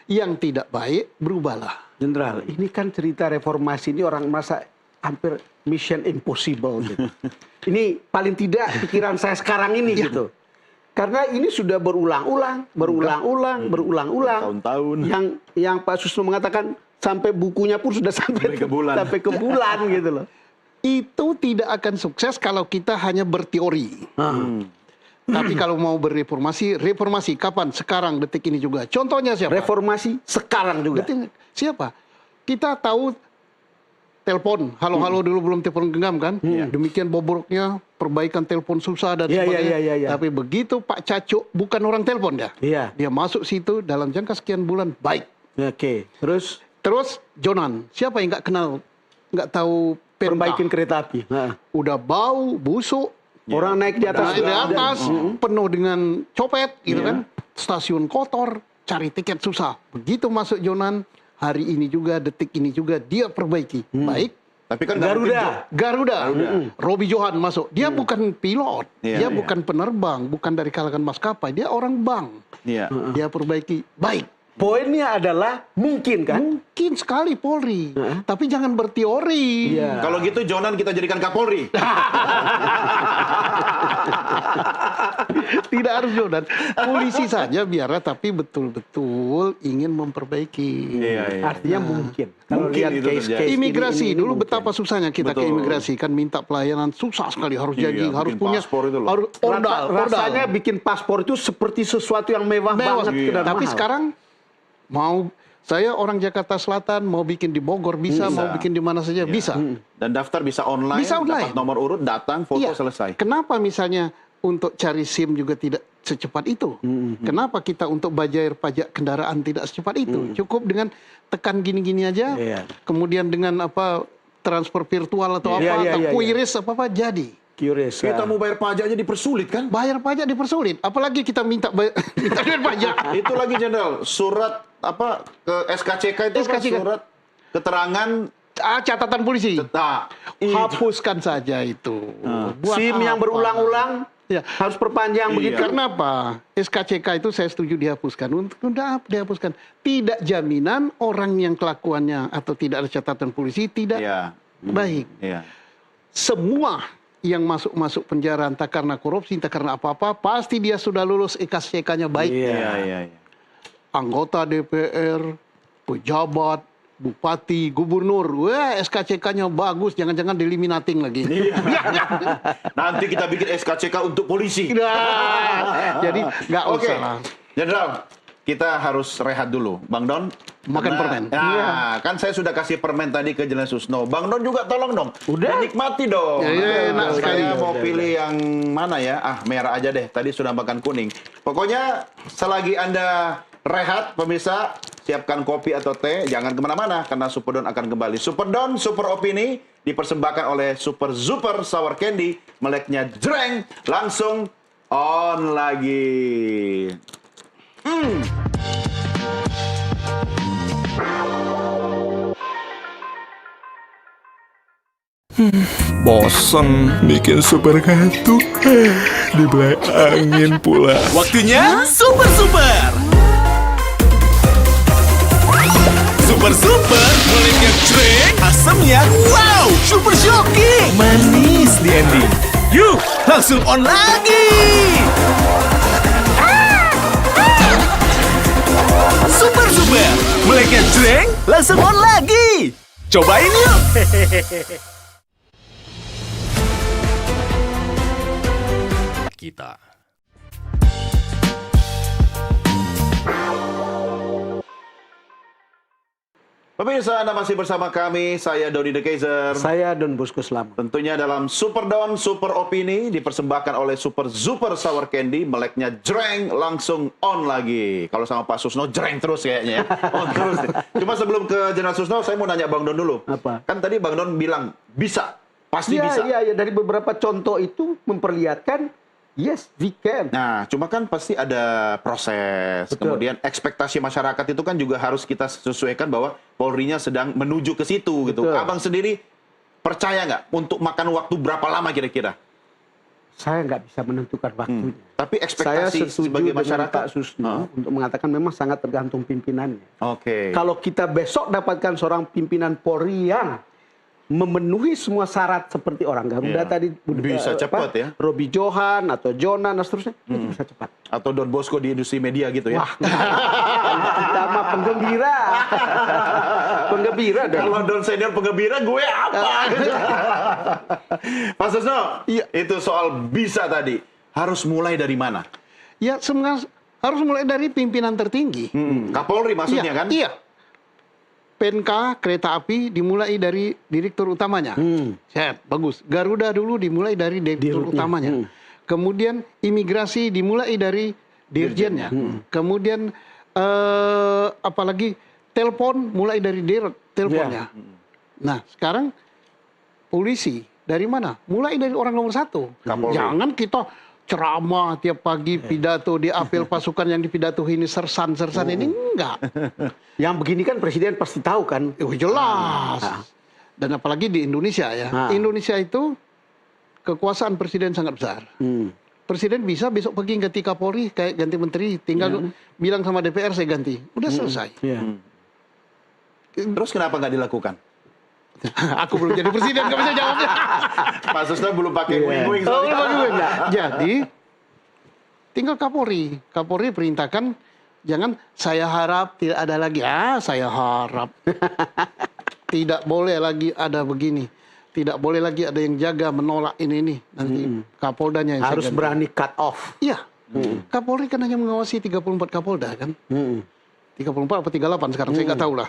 Yang tidak baik, berubahlah. Jenderal, ini kan cerita reformasi ini orang merasa hampir mission impossible gitu. Ini paling tidak pikiran saya sekarang ini gitu. Karena ini sudah berulang-ulang. Tahun-tahun. Yang Pak Susno mengatakan sampai bukunya pun sudah sampai ke bulan. sampai ke bulan gitu loh. Itu tidak akan sukses kalau kita hanya berteori. Tapi kalau mau reformasi kapan? Sekarang, detik ini juga. Contohnya siapa? Reformasi sekarang juga. Siapa? Kita tahu telepon. Halo-halo dulu belum telepon genggam kan? Demikian bobroknya perbaikan telepon susah dan sebagainya. Iya. Tapi begitu Pak Cacuk bukan orang telepon dah. Iya. Dia masuk situ dalam jangka sekian bulan baik. Oke. Terus Jonan. Siapa yang nggak kenal, nggak tahu perintah? Perbaikin kereta api. Udah bau, busuk. Orang naik di atas. Naik di atas, penuh dengan copet, gitu kan. Stasiun kotor, cari tiket susah. Begitu masuk Jonan, hari ini juga, detik ini juga, dia perbaiki. Baik. Tapi kan Garuda. Robi Johan masuk. Dia bukan pilot, dia bukan penerbang, bukan dari kalangan maskapai. Dia orang bank. Iya. Dia perbaiki. Baik. Poinnya adalah mungkin kan? Mungkin sekali Polri, tapi jangan berteori. Iya. Kalau gitu Jonan kita jadikan Kapolri. Tidak harus Jonan. Polisi saja biarlah, tapi betul-betul ingin memperbaiki. Iya, iya. Artinya mungkin. Kalau Mungkin lihat itu case-case terjadi. Imigrasi ini dulu mungkin. betapa susahnya kita ke Betul. imigrasi, kan minta pelayanan susah sekali, harus Iya, janji, harus bikin punya paspor itu loh. harus ordal. Rasanya bikin paspor itu seperti sesuatu yang mewah, Mewah. banget. dan Tapi mahal. sekarang mau saya orang Jakarta Selatan mau bikin di Bogor bisa, mau bikin di mana saja bisa. Dan daftar bisa online, Bisa online. dapat nomor urut, datang, foto, Iya. selesai. Kenapa misalnya untuk cari SIM juga tidak secepat itu? Kenapa kita untuk bayar pajak kendaraan tidak secepat itu? Cukup dengan tekan gini-gini aja, Iya. kemudian dengan apa transfer virtual atau Iya, apa, iya, atau iya, QRIS apa jadi. Curious. Kita mau bayar pajak aja dipersulit kan? Bayar pajak dipersulit, apalagi kita minta minta duit pajak. Itu lagi Jenderal, surat apa ke SKCK itu apa? SKCK. Surat keterangan Catatan polisi. tak. Hapuskan saja itu. Buat SIM yang apa? berulang-ulang Ya. harus perpanjang Iya. begitu. Karena apa? SKCK itu saya setuju dihapuskan. Untuk dihapuskan. Tidak jaminan orang yang kelakuannya atau tidak ada catatan polisi tidak Iya. baik. Iya. Semua yang masuk penjara entah karena korupsi, entah karena apa-apa, pasti dia sudah lulus SKCK-nya baik. Iya, iya, iya. Anggota DPR, pejabat, bupati, gubernur, wah SKCK-nya bagus, jangan-jangan eliminating lagi. Nanti kita bikin SKCK untuk polisi. Nah, jadi nggak Oke, usah lah. Jenderal, kita harus rehat dulu. Bang Don, Makan permen. Nah, kan saya sudah kasih permen tadi ke Jenderal Susno. Bang Don juga tolong dong. Udah. Nikmati dong. Ya, enak sekali. Saya mau pilih yang mana ya? Ah, merah aja deh. Tadi sudah makan kuning. Pokoknya selagi Anda rehat, pemirsa, siapkan kopi atau teh. Jangan kemana-mana, karena Superdon akan kembali. Superdon, Super Opini, dipersembahkan oleh Super Super Sour Candy. Meleknya jreng, langsung on lagi. Bosen bikin super kartu, dibelai angin pula. Waktunya super super. Super super melengket jreng, asamnya wow, super shocking, manis di ending. Yuk, langsung on lagi. Super super melengket jreng, langsung on lagi. Cobain yuk. Kita. Pemirsa, Anda masih bersama kami. Saya Doni The Kaiser. Saya Don Bosco Slamet. Tentunya dalam Superdon Super Opini dipersembahkan oleh Super Super Sour Candy. Meleknya jreng, langsung on lagi. Kalau sama Pak Susno, jreng terus kayaknya ya. On terus. Cuma sebelum ke Jenderal Susno, saya mau nanya Bang Don dulu. Apa? Kan tadi Bang Don bilang, bisa. Pasti Iya, bisa. iya. Dari beberapa contoh itu memperlihatkan, yes, we can. Nah, cuma kan pasti ada proses. Betul. Kemudian ekspektasi masyarakat itu kan juga harus kita sesuaikan bahwa Polri-nya sedang menuju ke situ gitu. Betul. Abang sendiri percaya nggak untuk makan waktu berapa lama kira-kira? Saya nggak bisa menentukan waktunya. Tapi Saya ekspektasi setuju sebagai dengan masyarakat. Pak Susno untuk mengatakan memang sangat tergantung pimpinannya. Oke. Kalau kita besok dapatkan seorang pimpinan Polri yang memenuhi semua syarat seperti orang Garuda Iya. tadi, Bisa cepat ya. Robi Johan atau Jonan dan seterusnya, itu bisa cepat. Atau Don Bosco di industri media gitu ya. Wah, kita mah penggembira, penggembira dong. Kalau Don senior penggembira, gue apa? Pak Susno, Iya. itu soal bisa tadi. Harus mulai dari mana? Ya sebenarnya harus mulai dari pimpinan tertinggi. Kapolri maksudnya Iya, kan? Iya. PNK kereta api dimulai dari direktur utamanya. Set, bagus. Garuda dulu dimulai dari direktur Dirutnya. utamanya. Kemudian imigrasi dimulai dari dirjennya. Kemudian apalagi telepon mulai dari teleponnya. Nah, sekarang polisi dari mana? Mulai dari orang nomor satu. Kapolri. Jangan kita ceramah tiap pagi pidato di apel pasukan yang dipidatohi ini sersan ini enggak. Yang begini kan presiden pasti tahu kan. Oh, jelas. Dan apalagi di Indonesia ya. Indonesia itu kekuasaan presiden sangat besar. Presiden bisa besok pergi ganti Kapolri, kayak ganti menteri, tinggal bilang sama DPR saya ganti. Udah selesai. Iya. Terus kenapa nggak dilakukan? Aku belum jadi presiden, nggak bisa jawabnya. Pak Susno belum pakai wing-wing. Oh, soalnya. belum enggak. Jadi tinggal Kapolri. Kapolri perintahkan jangan saya harap tidak ada lagi. Saya harap. Tidak boleh lagi ada begini. Tidak boleh lagi ada yang jaga menolak ini. Nanti Kapoldanya yang Harus saya ganti. berani cut off. Iya. Kapolri kan hanya mengawasi 34 Kapolda kan. 34 atau 38 sekarang saya nggak tahu lah.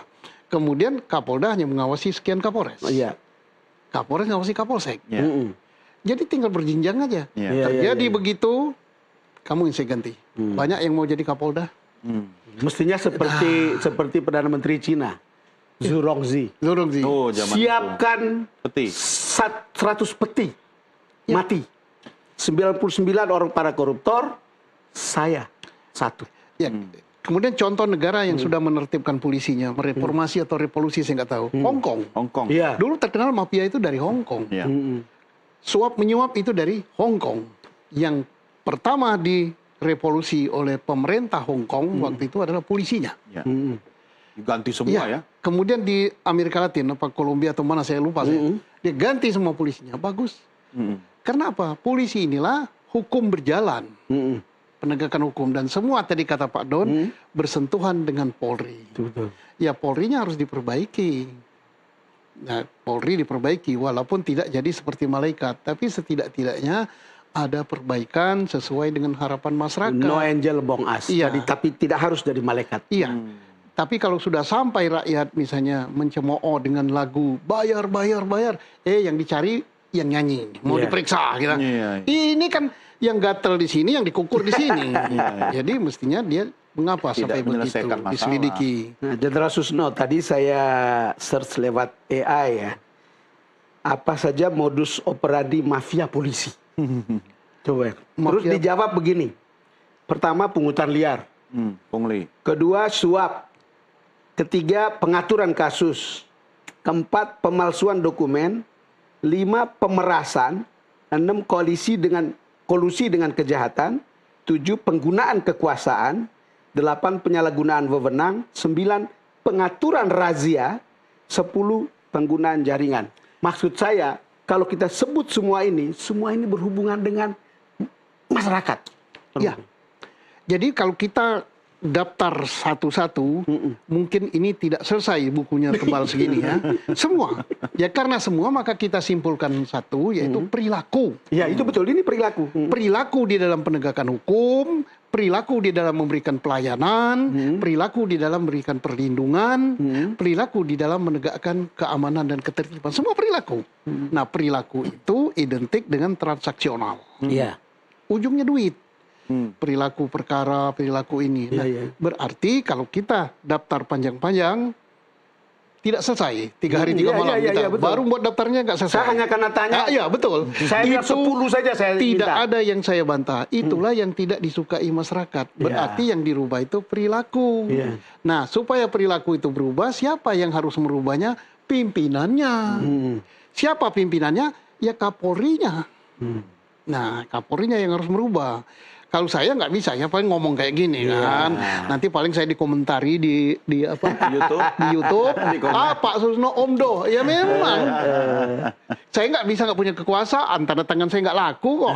Kemudian Kapolda hanya mengawasi sekian Kapolres. Iya. Kapolres ngawasi Kapolsek. Ya. Jadi tinggal berjenjang aja. Iya. Terjadi begitu, kamu yang saya ganti. Banyak yang mau jadi Kapolda. Mestinya seperti Perdana Menteri Cina, Zhu Rongzi. Zurongzi. Oh, zaman Siapkan Peti. 100 peti mati. 99 orang para koruptor, saya satu. Ya. Kemudian contoh negara yang sudah menertibkan polisinya, mereformasi atau revolusi saya nggak tahu. Hong Kong. Hong Kong. Iya. Dulu terkenal mafia itu dari Hong Kong. Iya. Suap menyuap itu dari Hong Kong. Yang pertama direvolusi oleh pemerintah Hong Kong waktu itu adalah polisinya. Ya. Ganti semua ya. Kemudian di Amerika Latin, apa Kolombia atau mana saya lupa saya. Dia ganti semua polisinya. Bagus. Karena apa? Polisi inilah hukum berjalan. Penegakan hukum. Dan semua tadi kata Pak Don bersentuhan dengan Polri. Betul. Ya Polrinya harus diperbaiki. Nah, Polri diperbaiki walaupun tidak jadi seperti malaikat. Tapi setidak-tidaknya ada perbaikan sesuai dengan harapan masyarakat. No angel bong as. Iya. Tapi tidak harus dari malaikat. Iya. Tapi kalau sudah sampai rakyat misalnya mencemooh dengan lagu bayar, yang dicari yang nyanyi, mau Iya. diperiksa gitu. Iya. Ini kan yang gatel di sini, yang dikukur di sini. Jadi mestinya dia mengapa Tidak sampai begitu menyelesaikan masalah. diselidiki. Nah, Jenderal Susno, tadi saya search lewat AI ya. Apa saja modus operandi mafia polisi? Coba. Terus Mafia- dijawab begini. Pertama, pungutan liar. Pungli. Kedua, suap. Ketiga, pengaturan kasus. Keempat, pemalsuan dokumen. 5, pemerasan. 6, kolusi dengan kejahatan. 7, penggunaan kekuasaan. 8, penyalahgunaan wewenang. 9, pengaturan razia. 10, penggunaan jaringan. Maksud saya, kalau kita sebut semua ini berhubungan dengan masyarakat. Ya. Jadi kalau kita daftar satu-satu, mungkin ini tidak selesai bukunya tebal segini ya. Semua. Ya karena semua maka kita simpulkan satu, yaitu perilaku. Ya, itu betul. Ini perilaku. Perilaku di dalam penegakan hukum, perilaku di dalam memberikan pelayanan, perilaku di dalam memberikan perlindungan, perilaku di dalam menegakkan keamanan dan ketertiban. Semua perilaku. Nah, perilaku itu identik dengan transaksional. Iya. Ujungnya duit. Perilaku perkara, perilaku ini. Nah, berarti kalau kita daftar panjang-panjang, tidak selesai. 3 hari 3 malam kita. betul. Baru buat daftarnya nggak selesai. Saya hanya karena tanya. Iya, betul. Saya bilang 10 saja saya tidak minta. ada yang saya bantah. Itulah yang tidak disukai masyarakat. Berarti yang dirubah itu perilaku. Iya. Nah, supaya perilaku itu berubah, siapa yang harus merubahnya? Pimpinannya. Siapa pimpinannya? Ya Kapolrinya. Nah, Kapolrinya yang harus merubah. Kalau saya nggak bisa, ya paling ngomong kayak gini kan. Nanti paling saya dikomentari di apa? YouTube. Di YouTube. Pak Susno Omdo. Ya memang. Saya nggak punya kekuasaan. Tanda tangan saya nggak laku kok.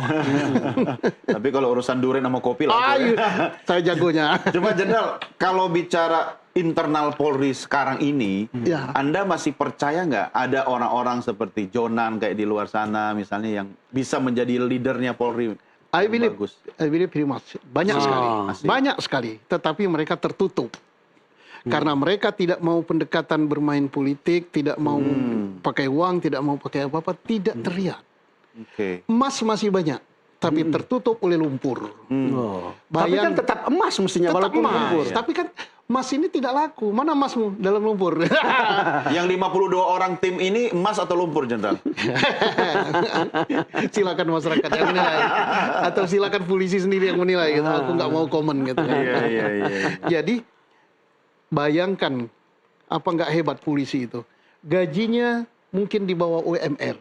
Tapi kalau urusan durian sama kopi lah. Ayo, saya jagonya. Cuma Jenderal, kalau bicara internal Polri sekarang ini, Ya. Anda masih percaya nggak ada orang-orang seperti Jonan kayak di luar sana misalnya yang bisa menjadi leadernya Polri? I believe Bagus. very much. Banyak sekali. Asik. Banyak sekali. Tetapi mereka tertutup. Karena mereka tidak mau pendekatan bermain politik, tidak mau pakai uang, tidak mau pakai apa-apa, tidak terlihat. Oke. Emas masih banyak, tapi tertutup oleh lumpur. Tapi kan tetap emas mestinya Tetap walaupun emas. lumpur. Tapi kan emas ini tidak laku. Mana emasmu dalam lumpur? Yang 52 orang tim ini emas atau lumpur, Jenderal? Silakan masyarakat yang menilai. Atau silakan polisi sendiri yang menilai. Gitu. Aku nggak mau komen gitu. Iya. Jadi bayangkan apa nggak hebat polisi itu. Gajinya mungkin di bawah UMR.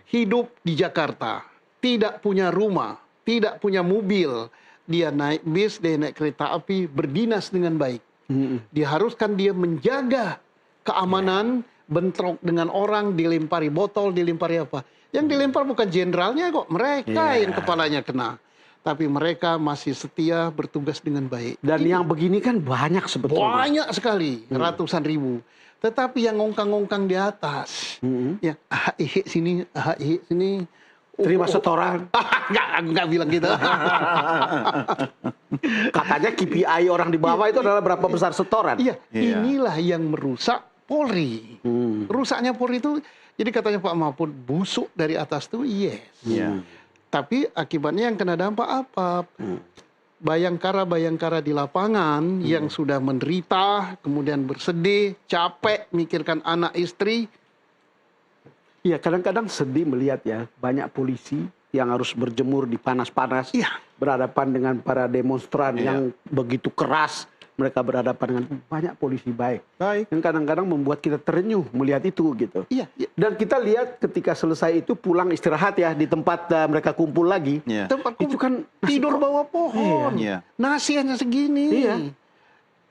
Hidup di Jakarta. Tidak punya rumah. tidak punya mobil, dia naik bis, dia naik kereta api, berdinas dengan baik. Diharuskan dia menjaga keamanan, bentrok dengan orang, dilempari botol, dilempari apa. Yang dilempar bukan jenderalnya kok, mereka yang kepalanya kena. Tapi mereka masih setia bertugas dengan baik. Dan yang begini kan banyak sebetulnya. Banyak sekali, ratusan ribu. Tetapi yang ngongkang-ngongkang di atas, ya sini, sini. Terima setoran. Enggak bilang gitu. Katanya KPI orang di bawah itu adalah berapa besar setoran. Iya, inilah yang merusak Polri. Rusaknya Polri itu, jadi katanya Pak Mahfud, busuk dari atas tuh yes. Tapi akibatnya yang kena dampak apa? Bayangkara-bayangkara di lapangan yang sudah menderita, kemudian bersedih, capek, mikirkan anak istri. Iya, kadang-kadang sedih melihat ya, banyak polisi yang harus berjemur di panas-panas, berhadapan dengan para demonstran yang begitu keras. Mereka berhadapan dengan banyak polisi baik. Yang kadang-kadang membuat kita terenyuh melihat itu gitu. Iya. Dan kita lihat ketika selesai itu pulang istirahat ya di tempat mereka kumpul lagi. Tempat Itu kan tidur bawah pohon. Nasi hanya segini.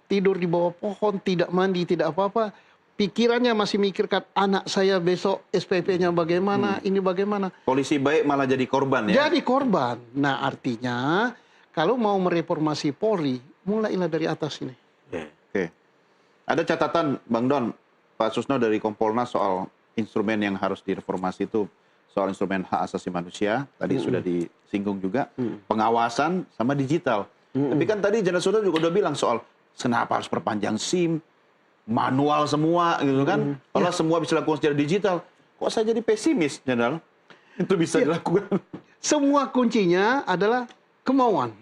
Tidur di bawah pohon, tidak mandi, tidak apa-apa. Pikirannya masih mikirkan anak saya besok SPP-nya bagaimana, ini bagaimana. Polisi baik malah jadi korban ya? Jadi korban. Nah artinya kalau mau mereformasi Polri, mulailah dari atas ini. Oke. Ada catatan Bang Don, Pak Susno dari Kompolnas soal instrumen yang harus direformasi itu, soal instrumen hak asasi manusia, tadi sudah disinggung juga, pengawasan sama digital. Tapi kan tadi Jenderal Sudirman juga udah bilang soal kenapa harus perpanjang SIM, manual semua gitu kan. Kalau semua bisa dilakukan secara digital, kok saya jadi pesimis, Jenderal? Itu bisa dilakukan. Semua kuncinya adalah kemauan.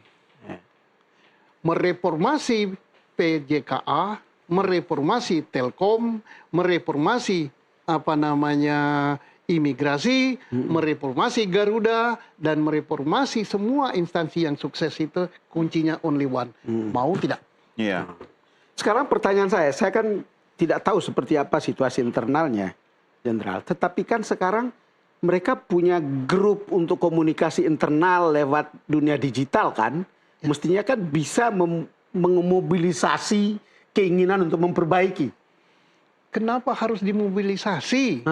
Mereformasi PJKA, mereformasi Telkom, mereformasi imigrasi, mereformasi Garuda, dan mereformasi semua instansi yang sukses itu kuncinya only one. Mau tidak? Iya. Sekarang pertanyaan saya kan tidak tahu seperti apa situasi internalnya, Jenderal. Tetapi kan sekarang mereka punya grup untuk komunikasi internal lewat dunia digital kan. Mestinya kan bisa memobilisasi keinginan untuk memperbaiki. Kenapa harus dimobilisasi?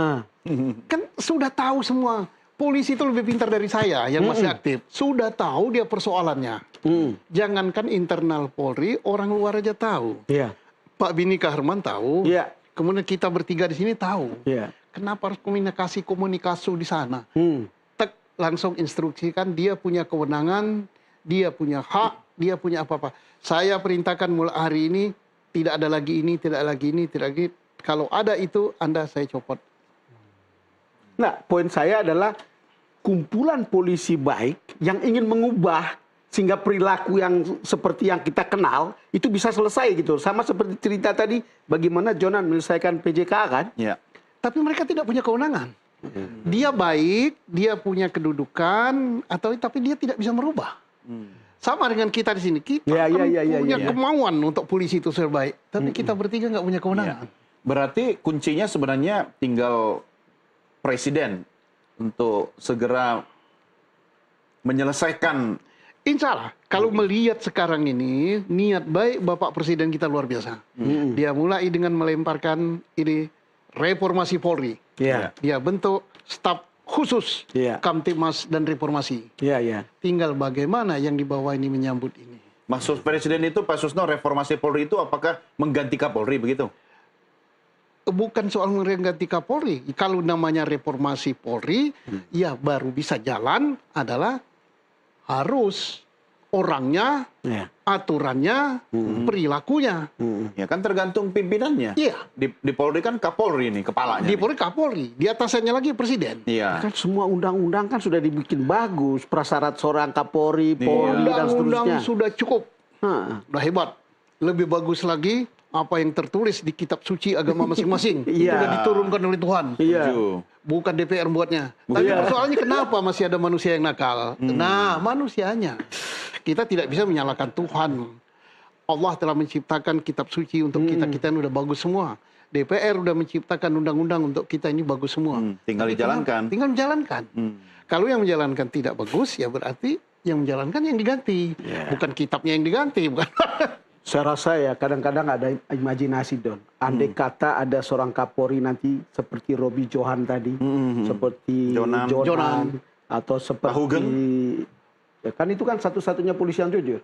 Kan sudah tahu semua. Polisi itu lebih pintar dari saya yang masih aktif. Sudah tahu dia persoalannya. Jangankan internal Polri, orang luar aja tahu. Pak Bini Kaharman tahu. Kemudian kita bertiga di sini tahu. Kenapa harus komunikasi di sana? Tek, langsung instruksikan, dia punya kewenangan, dia punya hak, dia punya apa-apa. Saya perintahkan mulai hari ini, tidak ada lagi ini, tidak lagi ini, tidak lagi. Kalau ada itu, saya copot. Nah, poin saya adalah kumpulan polisi baik yang ingin mengubah sehingga perilaku yang seperti yang kita kenal itu bisa selesai gitu. Sama seperti cerita tadi, bagaimana Jonan menyelesaikan PJKA kan? Tapi mereka tidak punya kewenangan. Dia baik, dia punya kedudukan, tapi dia tidak bisa merubah. Sama dengan kita di sini, kita punya kemauan untuk polisi itu terbaik, tapi kita bertiga nggak punya kewenangan. Berarti kuncinya sebenarnya tinggal presiden untuk segera menyelesaikan. Insya Allah, kalau melihat sekarang ini, niat baik Bapak Presiden kita luar biasa. Dia mulai dengan melemparkan ini reformasi Polri. Dia bentuk staf khusus Kamtibmas dan reformasi. Tinggal bagaimana yang di bawah ini menyambut ini. Maksud presiden itu Pak Susno, reformasi Polri itu apakah mengganti Kapolri begitu? Bukan soal mengganti Kapolri. Kalau namanya reformasi Polri, ya baru bisa jalan adalah harus orangnya, aturannya, perilakunya. Ya kan tergantung pimpinannya. Di Polri kan Kapolri ini kepalanya. Di Polri Kapolri, di atasnya lagi presiden. Kan semua undang-undang kan sudah dibikin bagus, prasyarat seorang Kapolri, Polri dan seterusnya. Undang-undang sudah cukup, udah hebat. Lebih bagus lagi apa yang tertulis di kitab suci agama masing-masing. Itu sudah diturunkan oleh Tuhan. Bukan DPR buatnya. Tapi persoalannya kenapa masih ada manusia yang nakal? Nah, manusianya. Kita tidak bisa menyalahkan Tuhan. Allah telah menciptakan kitab suci untuk kita ini udah bagus semua. DPR udah menciptakan undang-undang untuk kita ini bagus semua. Tinggal dijalankan. Tinggal menjalankan. Kalau yang menjalankan tidak bagus, ya berarti yang menjalankan yang diganti, bukan kitabnya yang diganti, bukan. Saya rasa ya kadang-kadang ada imajinasi, Don. Andai kata ada seorang Kapolri nanti seperti Robi Johan tadi, seperti Jonan. atau seperti ya kan itu kan satu-satunya polisi yang jujur.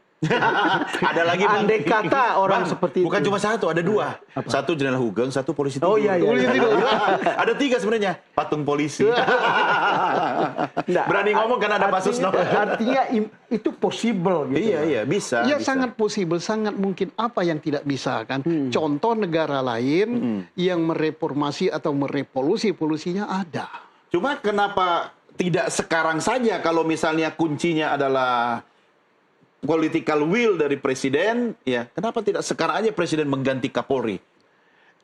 Ada lagi Bang. Andai kata orang Bang, seperti bukan itu. cuma satu, ada dua. Satu Jenderal Hugeng, satu polisi tidur. Oh iya, iya. Polisi tidur. Ada tiga sebenarnya. Patung polisi. Nggak, Berani ngomong kan ada Pasus no. Artinya itu possible gitu. Iya, bisa. Ya bisa. sangat possible, sangat mungkin. Apa yang tidak bisa kan? Contoh negara lain yang mereformasi atau merevolusi polisinya ada. Cuma kenapa tidak sekarang saja kalau misalnya kuncinya adalah political will dari presiden, ya kenapa tidak sekarang aja presiden mengganti Kapolri?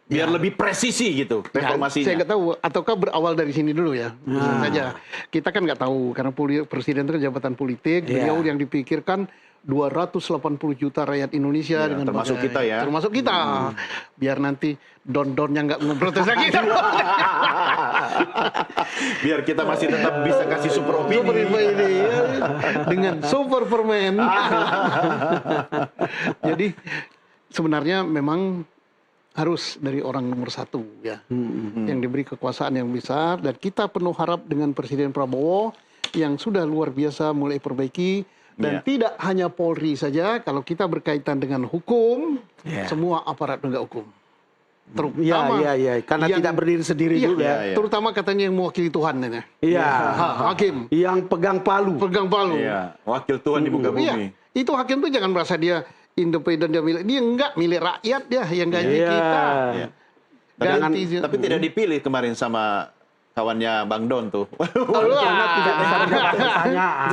Biar lebih presisi gitu reformasinya. Saya nggak tahu, ataukah berawal dari sini dulu ya. Bisa saja. Kita kan nggak tahu, karena presiden itu kan jabatan politik, beliau yang dipikirkan 280 juta rakyat Indonesia dengan termasuk kita ya. Termasuk kita. Biar nanti don-donnya nggak memprotes lagi. Biar kita masih tetap bisa kasih super opini. Super ini, ya. Dengan super permen. Jadi sebenarnya memang harus dari orang nomor satu ya, yang diberi kekuasaan yang besar, dan kita penuh harap dengan Presiden Prabowo yang sudah luar biasa mulai perbaiki, dan tidak hanya Polri saja, kalau kita berkaitan dengan hukum, semua aparat penegak hukum. Terutama karena yang, tidak berdiri sendiri juga. Terutama katanya yang mewakili Tuhan ini. Iya. Hakim. Yang pegang palu. Pegang palu. Iya, wakil Tuhan di muka bumi. Iya, itu hakim tuh jangan merasa dia independen, dia enggak milik rakyat, dia yang gaji kita. Iya. Tapi tidak dipilih kemarin sama kawannya Bang Don tuh. Karena tidak ada pertanyaan.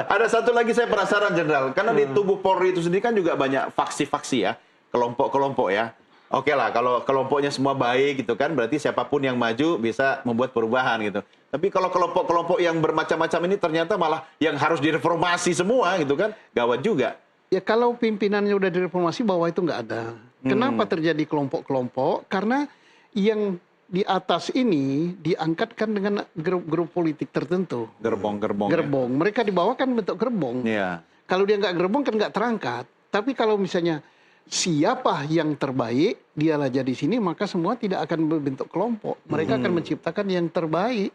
Ada satu lagi saya penasaran, Jenderal. Karena di tubuh Polri itu sendiri kan juga banyak faksi-faksi ya, kelompok-kelompok ya. Oke lah, kalau kelompoknya semua baik gitu kan, berarti siapapun yang maju bisa membuat perubahan gitu. Tapi kalau kelompok-kelompok yang bermacam-macam ini ternyata malah yang harus direformasi semua gitu kan, gawat juga. Ya kalau pimpinannya udah direformasi, bawah itu nggak ada. Kenapa terjadi kelompok-kelompok? Karena yang di atas ini diangkatkan dengan grup-grup politik tertentu. Gerbong-gerbong. Gerbong. Mereka di bawah kan bentuk gerbong. Iya. Kalau dia nggak gerbong kan nggak terangkat. Tapi kalau misalnya siapa yang terbaik, dialah jadi sini, maka semua tidak akan berbentuk kelompok. Mereka akan menciptakan yang terbaik.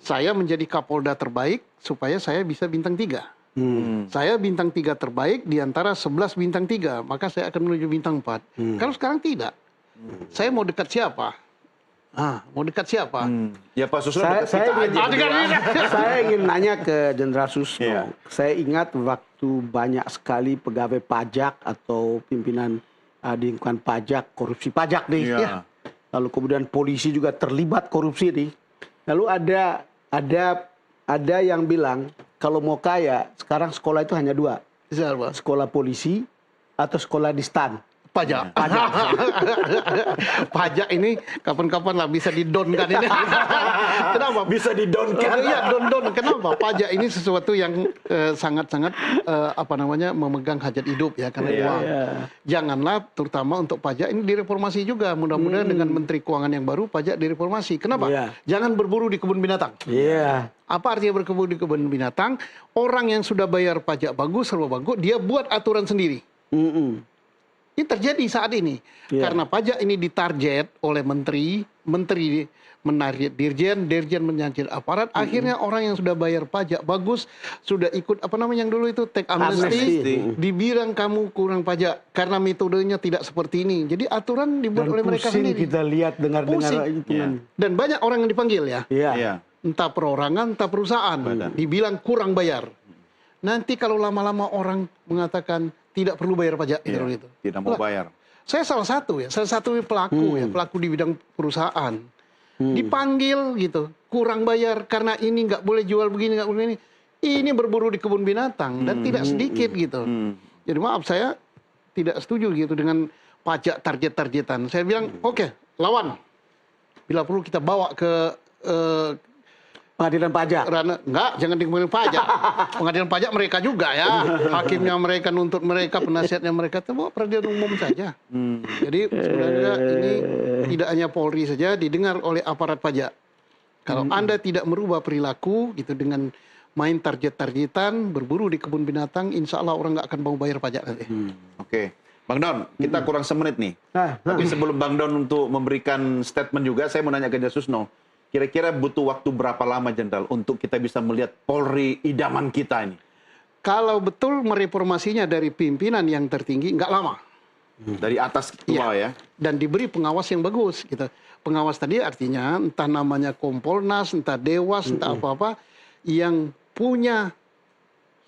Saya menjadi Kapolda terbaik supaya saya bisa bintang 3. Saya bintang 3 terbaik di antara 11 bintang 3, maka saya akan menuju bintang 4. Kalau sekarang tidak. Saya mau dekat siapa? Mau dekat siapa? Ya Pak Susno Saya ingin nanya ke Jenderal Susno. Iya. Saya ingat waktu banyak sekali pegawai pajak atau pimpinan di lingkungan pajak, korupsi pajak nih. Iya. Ya. Lalu kemudian polisi juga terlibat korupsi nih. Lalu ada yang bilang kalau mau kaya sekarang sekolah itu hanya 2. Siapa? Sekolah polisi atau sekolah di STAN. Pajak. Pajak ini kapan-kapan lah bisa didonkan ini. Kenapa? bisa didonkan. Iya, don. Kenapa? Pajak ini sesuatu yang sangat-sangat memegang hajat hidup ya, karena uang. Janganlah terutama untuk pajak ini direformasi juga. Mudah-mudahan dengan Menteri Keuangan yang baru pajak direformasi. Kenapa? Jangan berburu di kebun binatang. Iya. Apa artinya berkebun di kebun binatang? Orang yang sudah bayar pajak bagus, serba bagus, dia buat aturan sendiri. Ini terjadi saat ini. Karena pajak ini ditarget oleh menteri menarik dirjen menyangkut aparat. Akhirnya orang yang sudah bayar pajak bagus, sudah ikut yang dulu itu teks amnesty, dibilang kamu kurang pajak karena metodenya tidak seperti ini. Jadi aturan dibuat oleh mereka sendiri. Kita lihat dengar-dengar itu. Dan banyak orang yang dipanggil ya. Iya. Entah perorangan, entah perusahaan, dibilang kurang bayar. Nanti kalau lama-lama orang mengatakan tidak perlu bayar pajak, itu. Tidak mau bayar. Saya salah satu pelaku pelaku di bidang perusahaan. Dipanggil gitu, kurang bayar karena ini nggak boleh jual begini, nggak boleh ini. Ini berburu di kebun binatang dan tidak sedikit gitu. Jadi maaf, saya tidak setuju gitu dengan pajak target-targetan. Saya bilang oke, lawan. Bila perlu kita bawa ke Pengadilan pajak. Enggak, jangan di pengadilan pajak. Pengadilan pajak mereka juga ya. Hakimnya mereka, nuntut mereka, penasihatnya mereka. Bawa peradilan umum saja. Jadi sebenarnya ini tidak hanya Polri saja, didengar oleh aparat pajak. Kalau Anda tidak merubah perilaku gitu dengan main target-targetan, berburu di kebun binatang, insya Allah orang nggak akan mau bayar pajak nanti. Oke. Bang Don, kita kurang semenit nih. Tapi sebelum Bang Don untuk memberikan statement juga, saya mau nanya ke Jasusno. Kira-kira butuh waktu berapa lama, Jenderal, untuk kita bisa melihat Polri idaman kita ini? Kalau betul mereformasinya dari pimpinan yang tertinggi, nggak lama. Dari atas ke bawah ya? Dan diberi pengawas yang bagus. Gitu. Pengawas tadi artinya entah namanya Kompolnas, entah Dewas, entah apa-apa, yang punya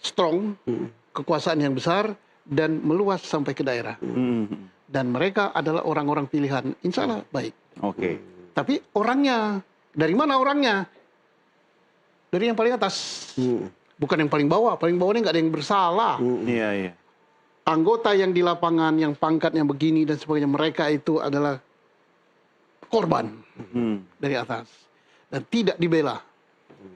strong, kekuasaan yang besar, dan meluas sampai ke daerah. Dan mereka adalah orang-orang pilihan. Insya Allah baik. Oke. Tapi orangnya, dari mana orangnya? Dari yang paling atas. Bukan yang paling bawah. Paling bawah ini nggak ada yang bersalah. Iya, iya. Anggota yang di lapangan, yang pangkatnya begini dan sebagainya, mereka itu adalah korban dari atas. Dan tidak dibela.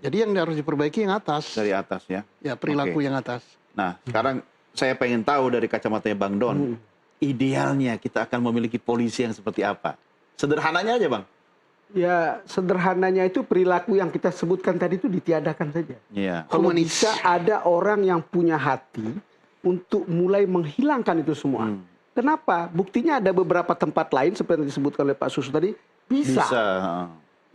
Jadi yang harus diperbaiki yang atas. Dari atas ya? Ya, perilaku yang atas. Nah, sekarang saya pengen tahu dari kacamatanya Bang Don, idealnya kita akan memiliki polisi yang seperti apa? Sederhananya aja, Bang. Ya, sederhananya itu perilaku yang kita sebutkan tadi itu ditiadakan saja. Iya. Kalau Humanis. bisa ada orang yang punya hati untuk mulai menghilangkan itu semua. Kenapa? Buktinya ada beberapa tempat lain seperti yang disebutkan oleh Pak Susu tadi, bisa.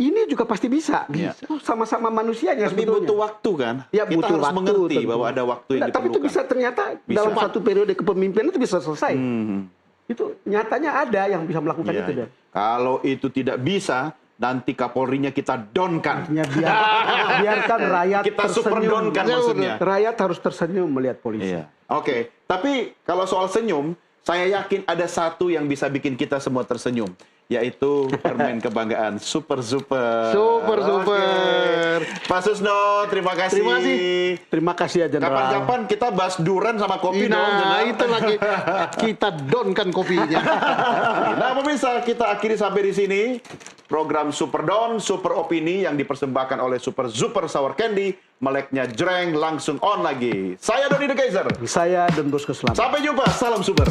Ini juga pasti bisa. Iya. Sama-sama manusianya Tapi sebetulnya. butuh waktu kan? Ya, Kita butuh harus waktu, mengerti tentu. bahwa ada waktu yang Tapi itu diperlukan. bisa ternyata Bisa. dalam satu periode kepemimpinan itu bisa selesai. Itu nyatanya ada yang bisa melakukan Iya, itu. iya. Dan. Kalau itu tidak bisa, nanti Kapolrinya kita donkan. Ya, biarkan rakyat Kita super tersenyum. donkan maksudnya. Rakyat harus tersenyum melihat polisi. Iya. Oke, tapi kalau soal senyum, saya yakin ada satu yang bisa bikin kita semua tersenyum, yaitu permen kebanggaan Super Super. Super. Pak Susno, terima kasih. Terima kasih. Terima kasih ya Jenderal. Kapan-kapan kita bahas duren sama kopi dong. Nah, Jenderal. itu lagi kita donkan kopinya. Nah, pemirsa, kita akhiri sampai di sini program Super Don, Super Opini yang dipersembahkan oleh Super Super Sour Candy. Meleknya jreng, langsung on lagi. Saya Doni The Kaiser. Saya dan Bosco Selamat. Sampai jumpa, salam super.